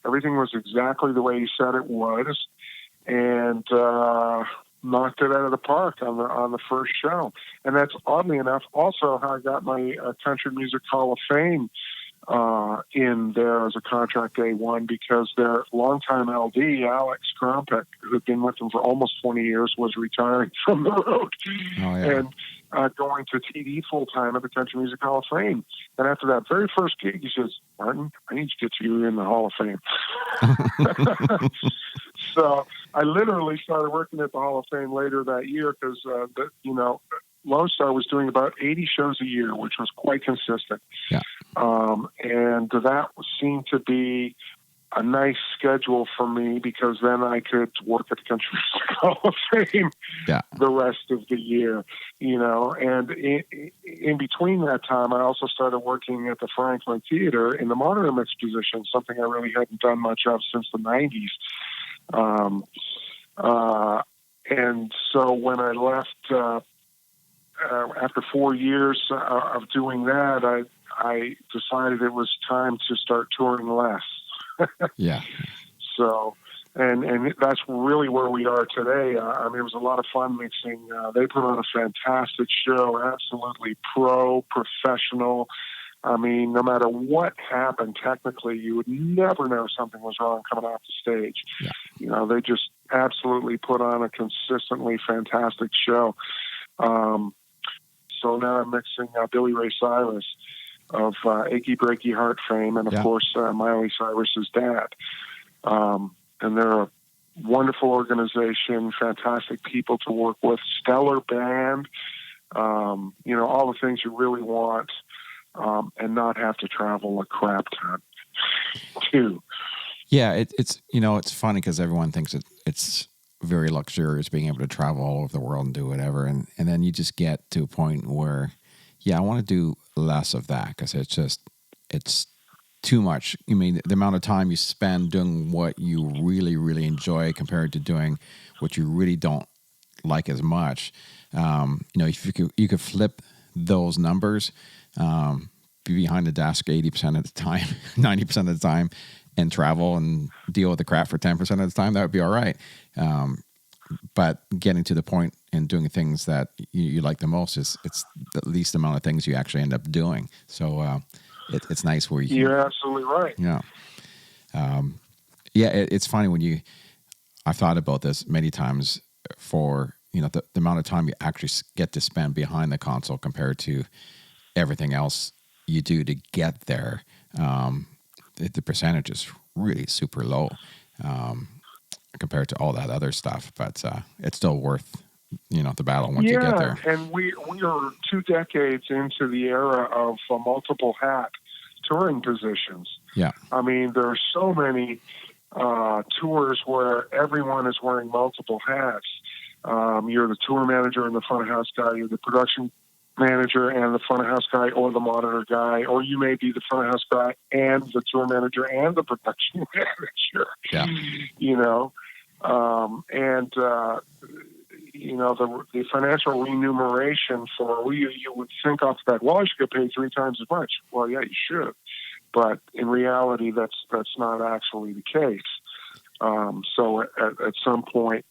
Everything was exactly the way he said it was, and knocked it out of the park on the first show. And that's, oddly enough, also how I got my Country Music Hall of Fame in there as a contract A1, because their longtime LD, Alex Krompek, who had been with them for almost 20 years, was retiring from the road. Oh, yeah. And going to TD full-time at the Country Music Hall of Fame. And after that very first gig, he says, Martin, I need to get you in the Hall of Fame. So I literally started working at the Hall of Fame later that year, because, Lone Star was doing about 80 shows a year, which was quite consistent. Yeah. And that seemed to be a nice schedule for me, because then I could work at the Country Music Hall of Fame the rest of the year, and in between that time, I also started working at the Franklin Theater in the Modern Mix position, something I really hadn't done much of since the 90s. And so when I left, after 4 years of doing that, I decided it was time to start touring less. Yeah. So, and that's really where we are today. I mean, it was a lot of fun mixing. They put on a fantastic show, absolutely professional. I mean, no matter what happened technically, you would never know something was wrong coming off the stage. Yeah. They just absolutely put on a consistently fantastic show. So now I'm mixing Billy Ray Cyrus of Achy Breaky Heart fame, and of course Miley Cyrus's dad. And they're a wonderful organization, fantastic people to work with, stellar band, all the things you really want, and not have to travel a crap ton too. Yeah, it's it's funny because everyone thinks it's very luxurious being able to travel all over the world and do whatever, and then you just get to a point where, I want to do less of that because it's too much. I mean, the amount of time you spend doing what you really, really enjoy compared to doing what you really don't like as much. If you could flip those numbers, be behind the desk 80% of the time, 90% of the time, and travel and deal with the crap for 10% of the time, that would be all right. But getting to the point and doing things that you like the most it's the least amount of things you actually end up doing. So it's nice where you. You're absolutely right. Yeah. It's funny when I've thought about this many times for the amount of time you actually get to spend behind the console compared to everything else you do to get there. The percentage is really super low compared to all that other stuff, but it's still worth the battle once you get there. And we are 2 decades into the era of multiple hat touring positions. Yeah, I mean, there are so many tours where everyone is wearing multiple hats. You're the tour manager and the front of house guy. You're the production manager and the front of house guy, or the monitor guy, or you may be the front of house guy and the tour manager and the production manager. Yeah. The financial remuneration for you would think off that, well, I should get paid 3 times as much. Well, yeah, you should, but in reality, that's not actually the case. So at some point,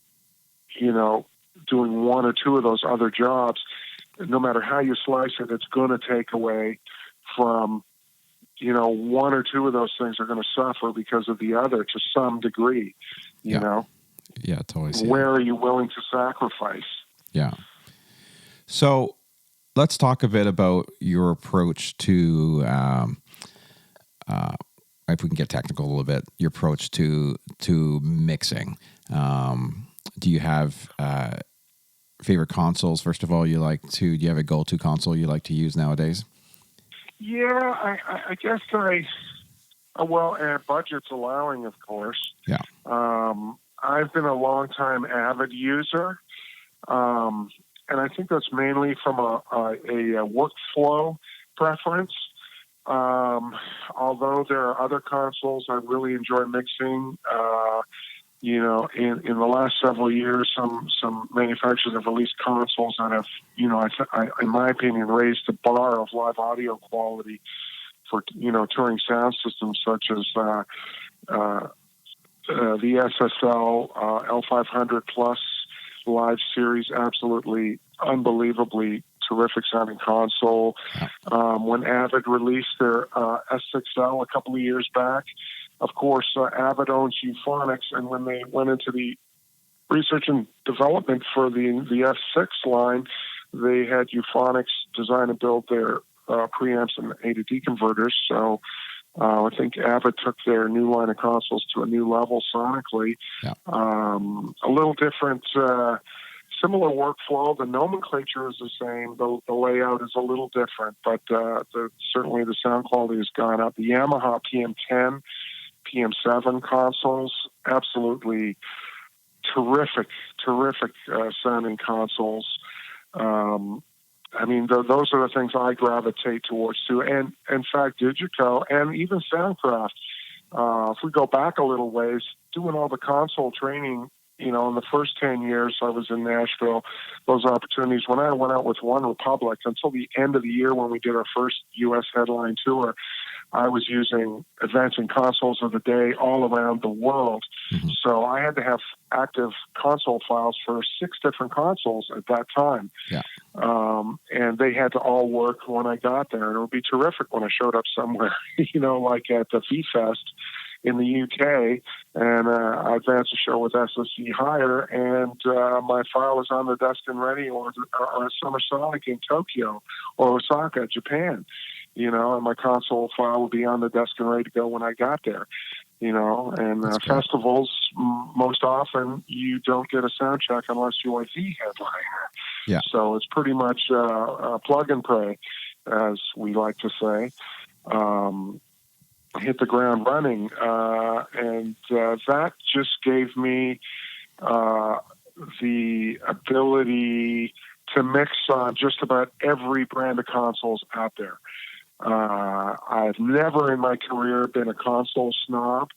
doing 1 or 2 of those other jobs, no matter how you slice it, it's going to take away from, 1 or 2 of those things are going to suffer because of the other to some degree, you know? Yeah, totally. Where are you willing to sacrifice? Yeah. So let's talk a bit about your approach to, if we can get technical a little bit, your approach to mixing. Do you have favorite consoles? First of all, do you have a go-to console you like to use nowadays? Yeah, I guess budget's allowing, of course. Yeah. I've been a long-time Avid user, and I think that's mainly from a workflow preference. Although there are other consoles I really enjoy mixing. In the last several years, some manufacturers have released consoles that have, in my opinion, raised the bar of live audio quality for, touring sound systems such as the SSL L500 Plus Live Series, absolutely unbelievably terrific sounding console. When Avid released their S6L a couple of years back, of course, Avid owns Euphonics, and when they went into the research and development for the F6 line, they had Euphonics design and build their preamps and A to D converters. So I think Avid took their new line of consoles to a new level sonically. Yeah. A little different, similar workflow. The nomenclature is the same, though the layout is a little different, but certainly the sound quality has gone up. The Yamaha PM10, PM7 consoles. Absolutely terrific sounding consoles. I mean, those are the things I gravitate towards too. And in fact, Digico and even Soundcraft, if we go back a little ways, doing all the console training, in the first 10 years I was in Nashville, those opportunities, when I went out with One Republic until the end of the year when we did our first U.S. headline tour, I was using advancing consoles of the day all around the world. Mm-hmm. So I had to have active console files for 6 different consoles at that time. Yeah. And they had to all work when I got there. And it would be terrific when I showed up somewhere, like at the V-Fest in the UK, and I advanced a show with SSE Higher, and my file was on the desk and ready, or Summer Sonic in Tokyo or Osaka, Japan, and my console file would be on the desk and ready to go when I got there, and festivals, most often you don't get a sound check unless you are the headliner. Yeah. So it's pretty much plug and pray, as we like to say. Hit the ground running, and that just gave me the ability to mix on just about every brand of consoles out there. I've never in my career been a console snob,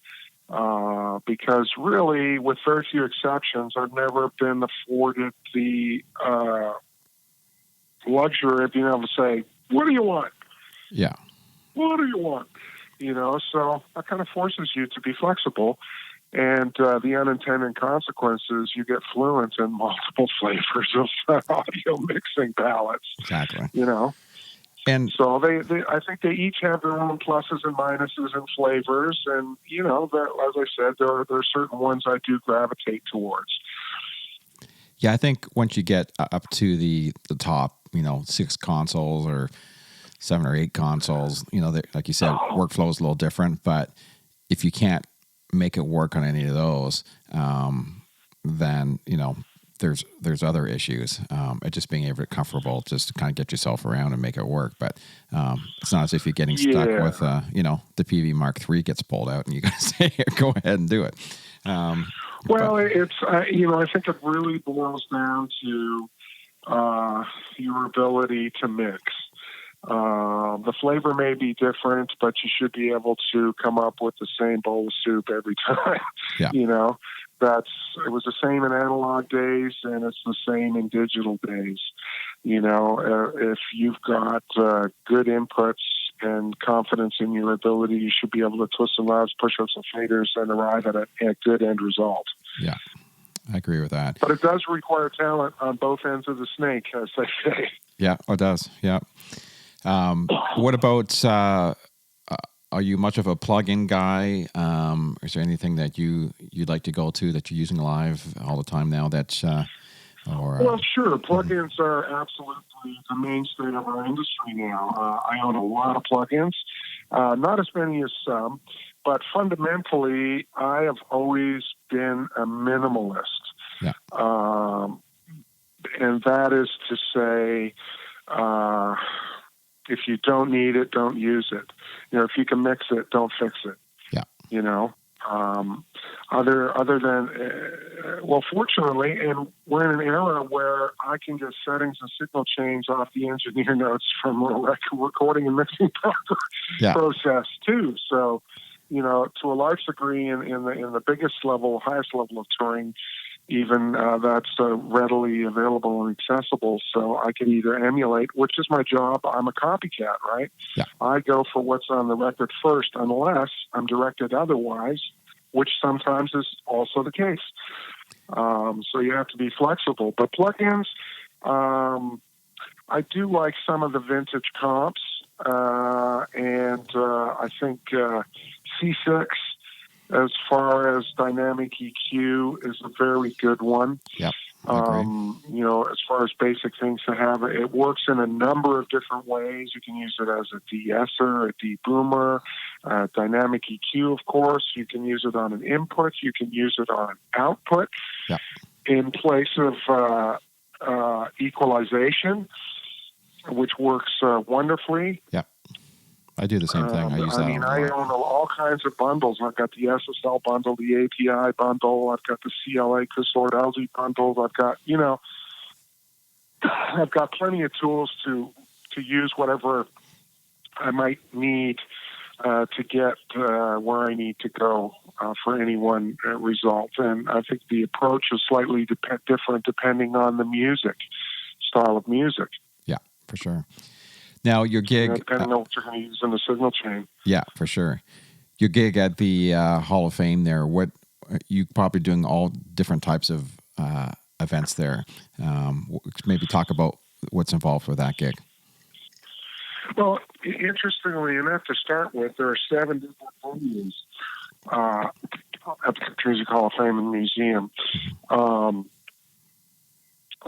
because really, with very few exceptions, I've never been afforded the luxury of being able to say, "What do you want?" Yeah. What do you want? So that kind of forces you to be flexible, and the unintended consequences, you get fluent in multiple flavors of audio mixing palettes. Exactly. And so I think they each have their own pluses and minuses and flavors, and as I said, there are certain ones I do gravitate towards. Yeah, I think once you get up to the top, 6 consoles or 7 or 8 consoles, like you said, workflow is a little different, but if you can't make it work on any of those, then, there's other issues. Just being able to comfortable, just to kind of get yourself around and make it work. But it's not as if you're getting stuck with, the PV Mark III gets pulled out and you got to say, here, go ahead and do it. It's, I think it really boils down to your ability to mix. The flavor may be different, but you should be able to come up with the same bowl of soup every time. Yeah. It was the same in analog days, and it's the same in digital days. If you've got good inputs and confidence in your ability, you should be able to twist some knobs, push up some faders, and arrive at a good end result. Yeah, I agree with that. But it does require talent on both ends of the snake, as they say. Yeah, it does. Yeah. What about, are you much of a plug-in guy? Is there anything that you'd like to go to that you're using live all the time now? Well, sure. Plugins are absolutely the mainstay of our industry now. I own a lot of plugins, not as many as some, but fundamentally, I have always been a minimalist. Yeah. And that is to say, if you don't need it, don't use it. If you can mix it, don't fix it. Yeah. Other than, fortunately, and we're in an era where I can get settings and signal change off the engineer notes from a recording and mixing process too. So, to a large degree in the biggest level, highest level of touring, even that's readily available and accessible. So I can either emulate, which is my job. I'm a copycat, right? Yeah. I go for what's on the record first, unless I'm directed otherwise, which sometimes is also the case. So you have to be flexible. But plugins, I do like some of the vintage comps, and I think C6, as far as dynamic EQ, is a very good one. Yep. As far as basic things to have, it works in a number of different ways. You can use it as a de-esser, a deboomer, dynamic EQ, of course. You can use it on an input. You can use it on an output. Yep. In place of equalization, which works wonderfully. Yep. I do the same thing. I use that. I own all kinds of bundles. I've got the SSL bundle, the API bundle. I've got the CLA Crisort LZ bundles. I've got, I've got plenty of tools to use whatever I might need to get where I need to go for any one result. And I think the approach is slightly different depending on the style of music. Yeah, for sure. Now, your gig... depending on what you're going to use in the signal chain. Yeah, for sure. Your gig at the Hall of Fame there, you probably doing all different types of events there. Maybe talk about what's involved with that gig. Well, interestingly enough, to start with, there are 7 different venues at the Country Music Hall of Fame and Museum. We'll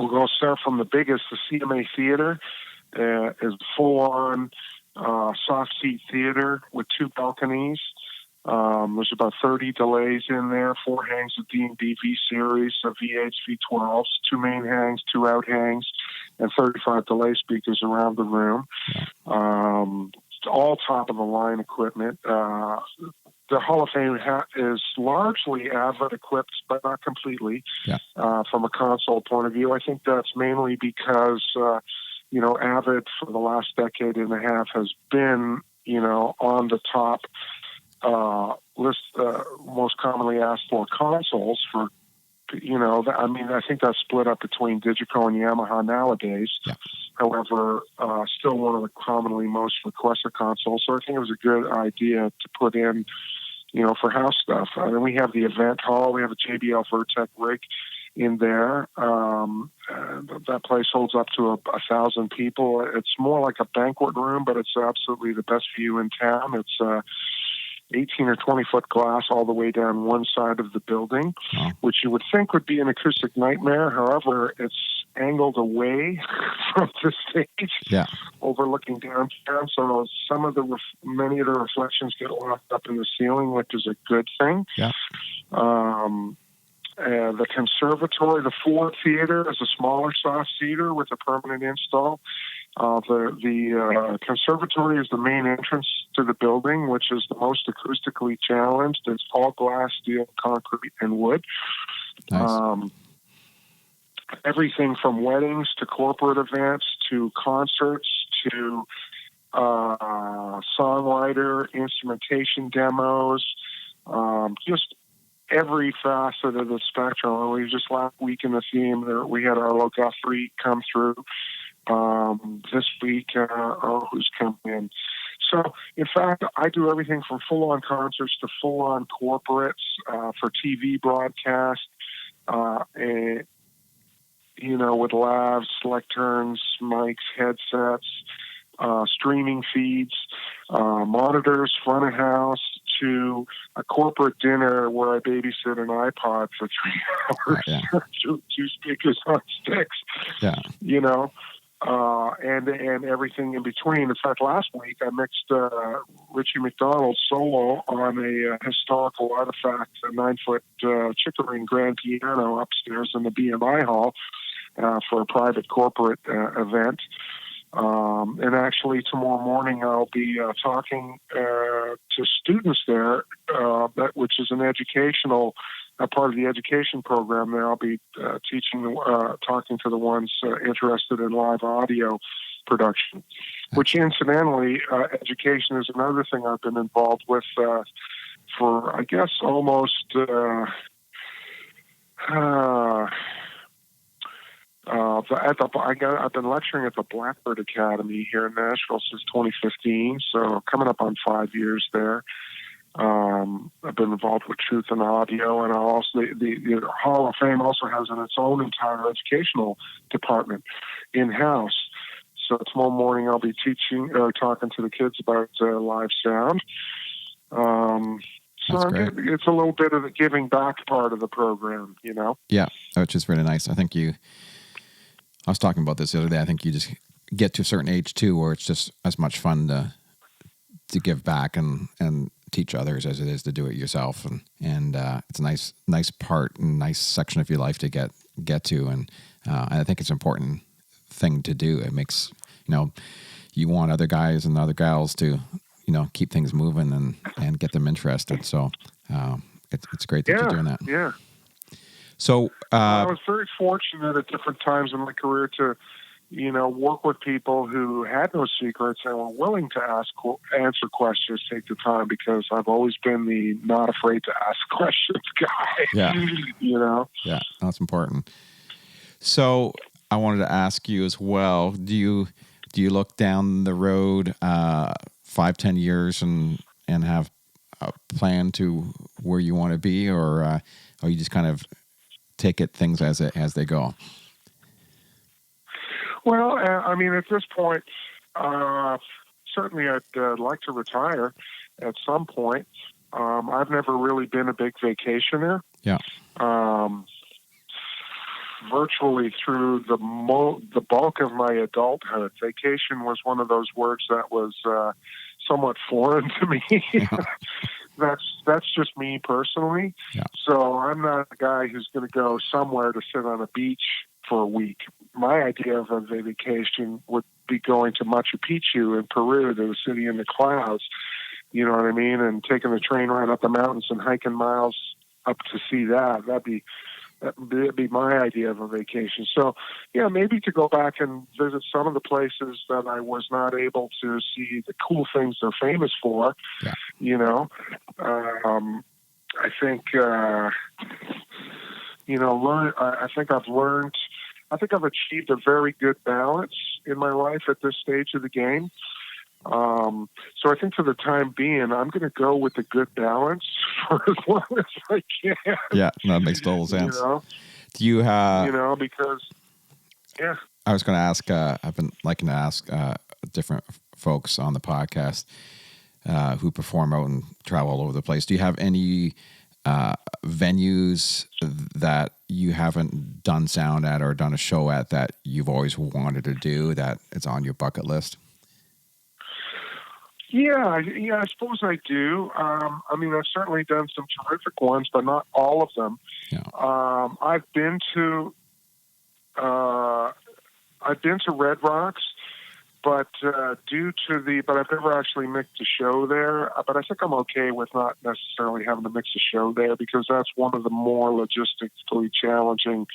go start from the biggest, the CMA Theater. Is full-on soft seat theater with 2 balconies. There's about 30 delays in there, 4 hangs of D&D V series, V8s, V12s, 2 main hangs, 2 out hangs, and 35 delay speakers around the room. All top-of-the-line equipment. The Hall of Fame is largely Avid equipped, but not completely, from a console point of view. I think that's mainly because... Avid for the last decade and a half has been, on the top list, most commonly asked for consoles for, I think that's split up between Digico and Yamaha nowadays. Yeah. However, still one of the commonly most requested consoles. So I think it was a good idea to put in, for house stuff. I mean, we have the event hall. We have a JBL Vertec rig in there. That place holds up to 1,000 people. It's more like a banquet room, but it's absolutely the best view in town. It's 18 or 20 foot glass all the way down one side of the building, which you would think would be an acoustic nightmare. However, it's angled away from the stage, overlooking downtown. So many of the reflections get locked up in the ceiling, which is a good thing. Yeah. The conservatory, the Ford Theater, is a smaller soft seater with a permanent install. The conservatory is the main entrance to the building, which is the most acoustically challenged. It's all glass, steel, concrete, and wood. Nice. Everything from weddings to corporate events to concerts to songwriter, instrumentation demos, just every facet of the spectrum. We just last week in the theme there, we had Arlo Guthrie come through. This week, who's come in. So, in fact, I do everything from full-on concerts to full-on corporates for TV broadcast, with lavs, lecterns, mics, headsets, streaming feeds, monitors, front of house, to a corporate dinner where I babysit an iPod for 3 hours, two speakers on sticks, and everything in between. In fact, last week I mixed Richie McDonald's solo on a historical artifact, a 9-foot Chickering grand piano upstairs in the BMI hall for a private corporate event. And actually, tomorrow morning I'll be talking to students there, which is an educational part of the education program there. I'll be talking to the ones interested in live audio production, which incidentally, education is another thing I've been involved with for, I guess, almost... I've been lecturing at the Blackbird Academy here in Nashville since 2015, so coming up on 5 years there. I've been involved with Truth in Audio, and the Hall of Fame also has its own entire educational department in-house. So tomorrow morning I'll be talking to the kids about live sound. So it's a little bit of the giving back part of the program, Yeah, which is really nice. I was talking about this the other day. I think you just get to a certain age too, where it's just as much fun to give back and teach others as it is to do it yourself, and it's a nice part and nice section of your life to get to, and I think it's an important thing to do. It makes you want other guys and other gals to keep things moving and get them interested. So it's great that you're doing that. Yeah. So I was very fortunate at different times in my career to, work with people who had no secrets and were willing to answer questions, take the time, because I've always been the not afraid to ask questions guy. Yeah. Yeah, that's important. So I wanted to ask you as well, do you look down the road 5-10 years and have a plan to where you want to be, or you just kind of take things as they go? Well, at this point, certainly I'd like to retire at some point. I've never really been a big vacationer. Yeah. Virtually through the bulk of my adulthood, vacation was one of those words that was somewhat foreign to me. Yeah. That's just me personally. Yeah. So I'm not a guy who's going to go somewhere to sit on a beach for a week. My idea of a vacation would be going to Machu Picchu in Peru, the city in the clouds, you know what I mean, and taking the train right up the mountains and hiking miles up to see that. That'd be my idea of a vacation. So, yeah, maybe to go back and visit some of the places that I was not able to see the cool things they're famous for. Yeah. I think, I think I've achieved a very good balance in my life at this stage of the game. So I think for the time being, I'm going to go with the good balance for as long as I can. Yeah, that makes total sense. Do you because, yeah. I was going to ask, I've been liking to ask different folks on the podcast who perform out and travel all over the place. Do you have any venues that you haven't done sound at or done a show at that you've always wanted to do, that it's on your bucket list? Yeah, I suppose I do. I've certainly done some terrific ones, but not all of them. Yeah. I've been to Red Rocks, but I've never actually mixed a show there. But I think I'm okay with not necessarily having to mix a show there, because that's one of the more logistically challenging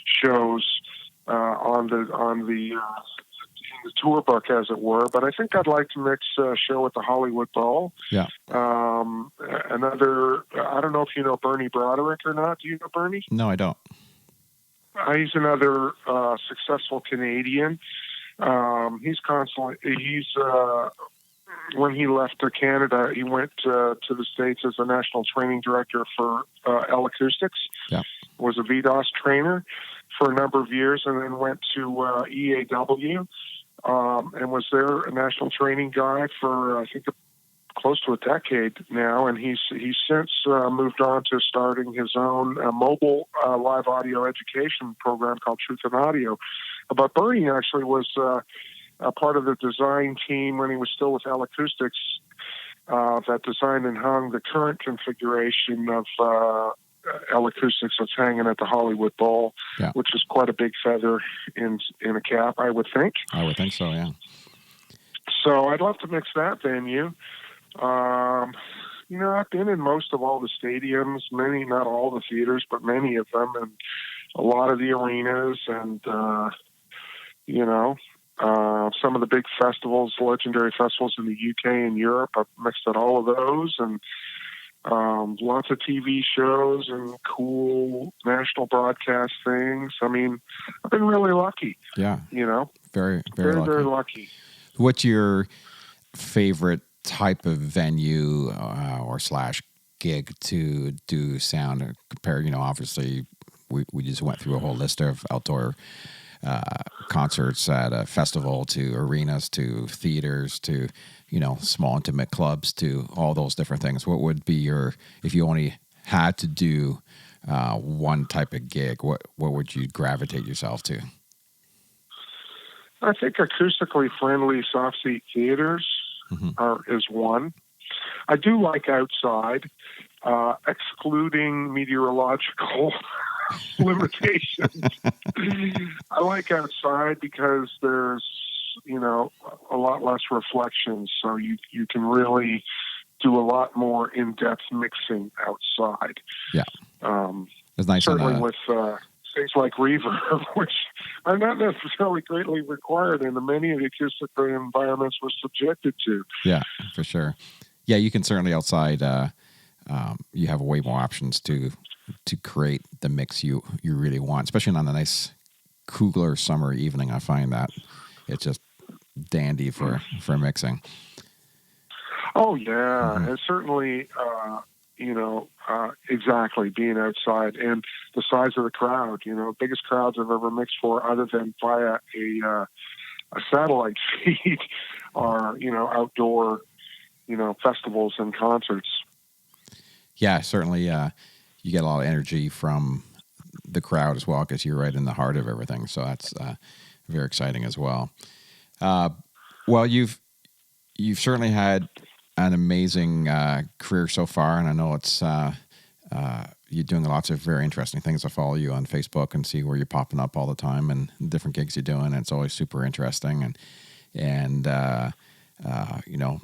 shows on the tour book, as it were. But I think I'd like to mix a show at the Hollywood Bowl. Yeah. I don't know if you know Bernie Broderick or not. Do you know Bernie? No, I don't. He's another successful Canadian. When he left Canada, he went to the States as a national training director for L Acoustics. Yeah. Was a VDOS trainer for a number of years, and then went to EAW. And was there a national training guy for, I think, close to a decade now. And he's since moved on to starting his own mobile live audio education program called Truth in Audio. But Bernie actually was a part of the design team when he was still with L Acoustics that designed and hung the current configuration of L Acoustics that's hanging at the Hollywood Bowl, yeah. which is quite a big feather in a cap, I would think. I would think so, yeah. So I'd love to mix that venue. I've been in most of all the stadiums, many, not all the theaters, but many of them, and a lot of the arenas, and, some of the big festivals, legendary festivals in the UK and Europe. I've mixed at all of those, and lots of TV shows and cool national broadcast things. I mean, I've been really lucky. Yeah. Very, very lucky. Very lucky. What's your favorite type of venue or / gig to do sound? Compare, obviously we just went through a whole list of outdoor concerts at a festival, to arenas, to theaters, to small intimate clubs, to all those different things. What would be if you only had to do one type of gig, what would you gravitate yourself to? I think acoustically friendly soft seat theaters is one. I do like outside, excluding meteorological limitations. I like outside because there's a lot less reflections, so you can really do a lot more in-depth mixing outside. Yeah. It's nice. Certainly with things like reverb, which are not necessarily greatly required in many of the acoustic environments we're subjected to. Yeah, for sure. Yeah, you can certainly outside. You have way more options to create the mix you really want, especially on a nice cooler summer evening. I find that it's just dandy for mixing. Oh yeah, and certainly, exactly, being outside and the size of the crowd. Biggest crowds I've ever mixed for, other than via a satellite feed, are outdoor, festivals and concerts. Yeah, certainly. You get a lot of energy from the crowd as well, because you're right in the heart of everything. So that's very exciting as well. Well, you've certainly had an amazing career so far, and I know it's you're doing lots of very interesting things. I follow you on Facebook and see where you're popping up all the time and different gigs you're doing. And it's always super interesting. And I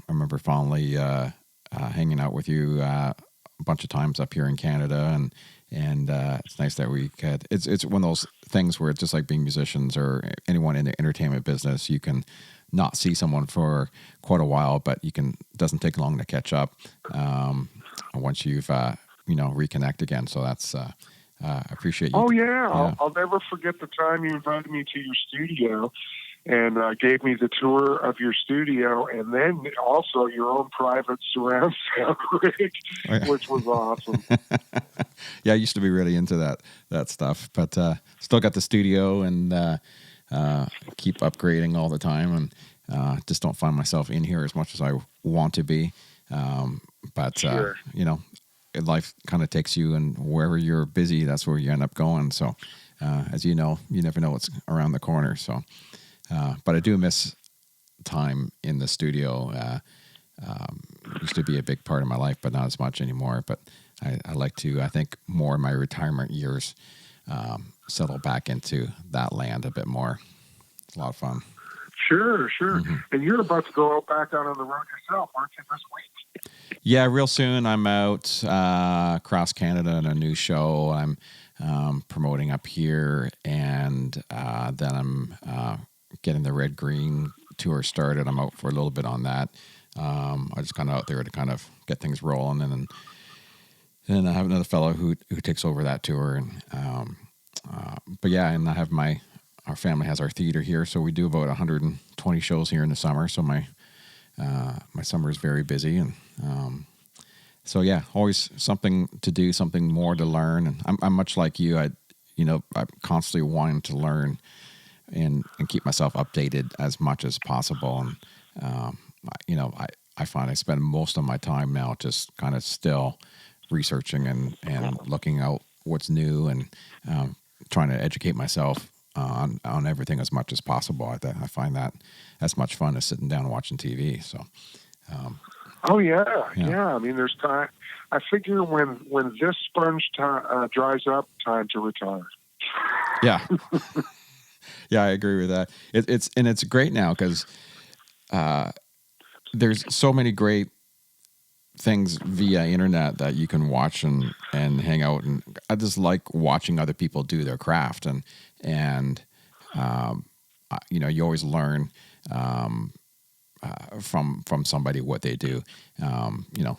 remember fondly hanging out with you a bunch of times up here in Canada, and it's nice that we could. It's one of those things where it's just like being musicians or anyone in the entertainment business. You can not see someone for quite a while, but it doesn't take long to catch up once you've reconnect again. So that's I appreciate you. Oh yeah. I'll never forget the time you invited me to your studio and gave me the tour of your studio, and then also your own private surround sound rig, which was awesome. Yeah, I used to be really into that stuff, but still got the studio and keep upgrading all the time, and just don't find myself in here as much as I want to be. But sure. Life kind of takes you, and wherever you're busy, that's where you end up going. So, as you know, you never know what's around the corner. So, but I do miss time in the studio. Used to be a big part of my life, but not as much anymore. But I like to, I think, more in my retirement years, settle back into that land a bit more. It's a lot of fun. Sure. Mm-hmm. And you're about to go back out on the road yourself, aren't you, this week? Yeah, real soon. I'm out across Canada in a new show I'm promoting up here, and then I'm getting the Red Green tour started. I'm out for a little bit on that. I just kind of out there to kind of get things rolling, and then I have another fellow who takes over that tour, and but yeah, and I have our family has our theater here, so we do about 120 shows here in the summer. So my summer is very busy, and so yeah, always something to do, something more to learn. And I'm much like you. I'm constantly wanting to learn and keep myself updated as much as possible. And I find I spend most of my time now just kind of still researching and looking out what's new, and trying to educate myself on everything as much as possible. I find that as much fun as sitting down and watching TV. So. Oh yeah. I mean, there's time. I figure when this sponge dries up, time to retire. Yeah. Yeah, I agree with that. It's great now because there's so many great things via internet that you can watch and hang out, and I just like watching other people do their craft, and you always learn from somebody what they do,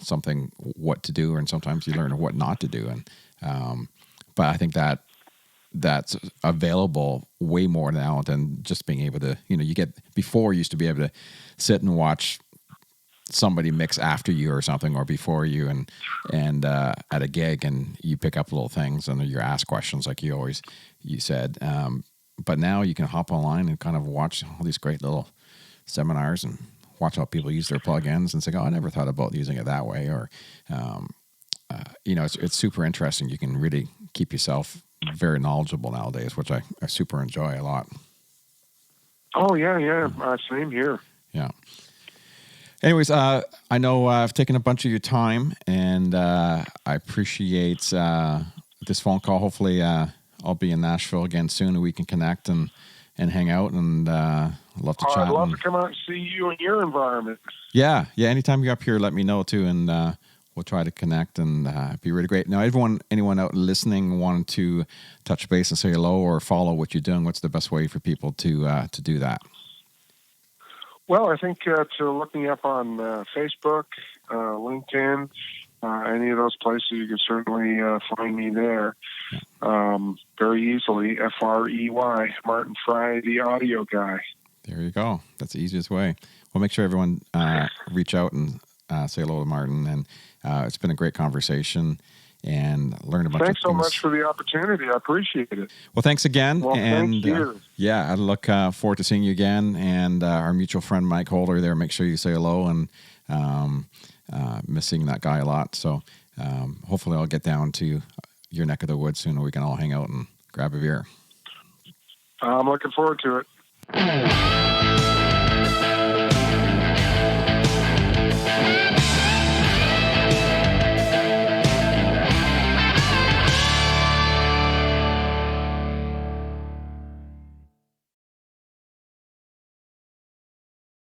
something what to do, and sometimes you learn what not to do, and but I think that's available way more now than just being able to, you used to be able to sit and watch somebody mix after you or something, or before you, and at a gig, and you pick up little things and you're asked questions like you said. But now you can hop online and kind of watch all these great little seminars and watch how people use their plugins and say, oh, I never thought about using it that way. Or, it's super interesting. You can really keep yourself very knowledgeable nowadays, which I super enjoy a lot. Oh yeah. Same here. Yeah. Anyways, I know I've taken a bunch of your time, and I appreciate this phone call. Hopefully, I'll be in Nashville again soon, and we can connect and and hang out, and love to chat. I'd love to come out and see you in your environment. Yeah. Anytime you're up here, let me know too, and we'll try to connect, and it'd be really great. Now, anyone out listening wanted to touch base and say hello or follow what you're doing, what's the best way for people to do that? Well, I think to look me up on Facebook, LinkedIn, any of those places, you can certainly find me there very easily. Frey, Martin Frey, the audio guy. There you go. That's the easiest way. We'll make sure everyone reach out and say hello to Martin. And it's been a great conversation and learn a bunch of things. Thanks so much for the opportunity. I appreciate it. Well, thanks again. Well, thank you. Yeah, I look forward to seeing you again. And our mutual friend Mike Holder there, make sure you say hello, and missing that guy a lot. So hopefully I'll get down to your neck of the woods soon, and we can all hang out and grab a beer. I'm looking forward to it.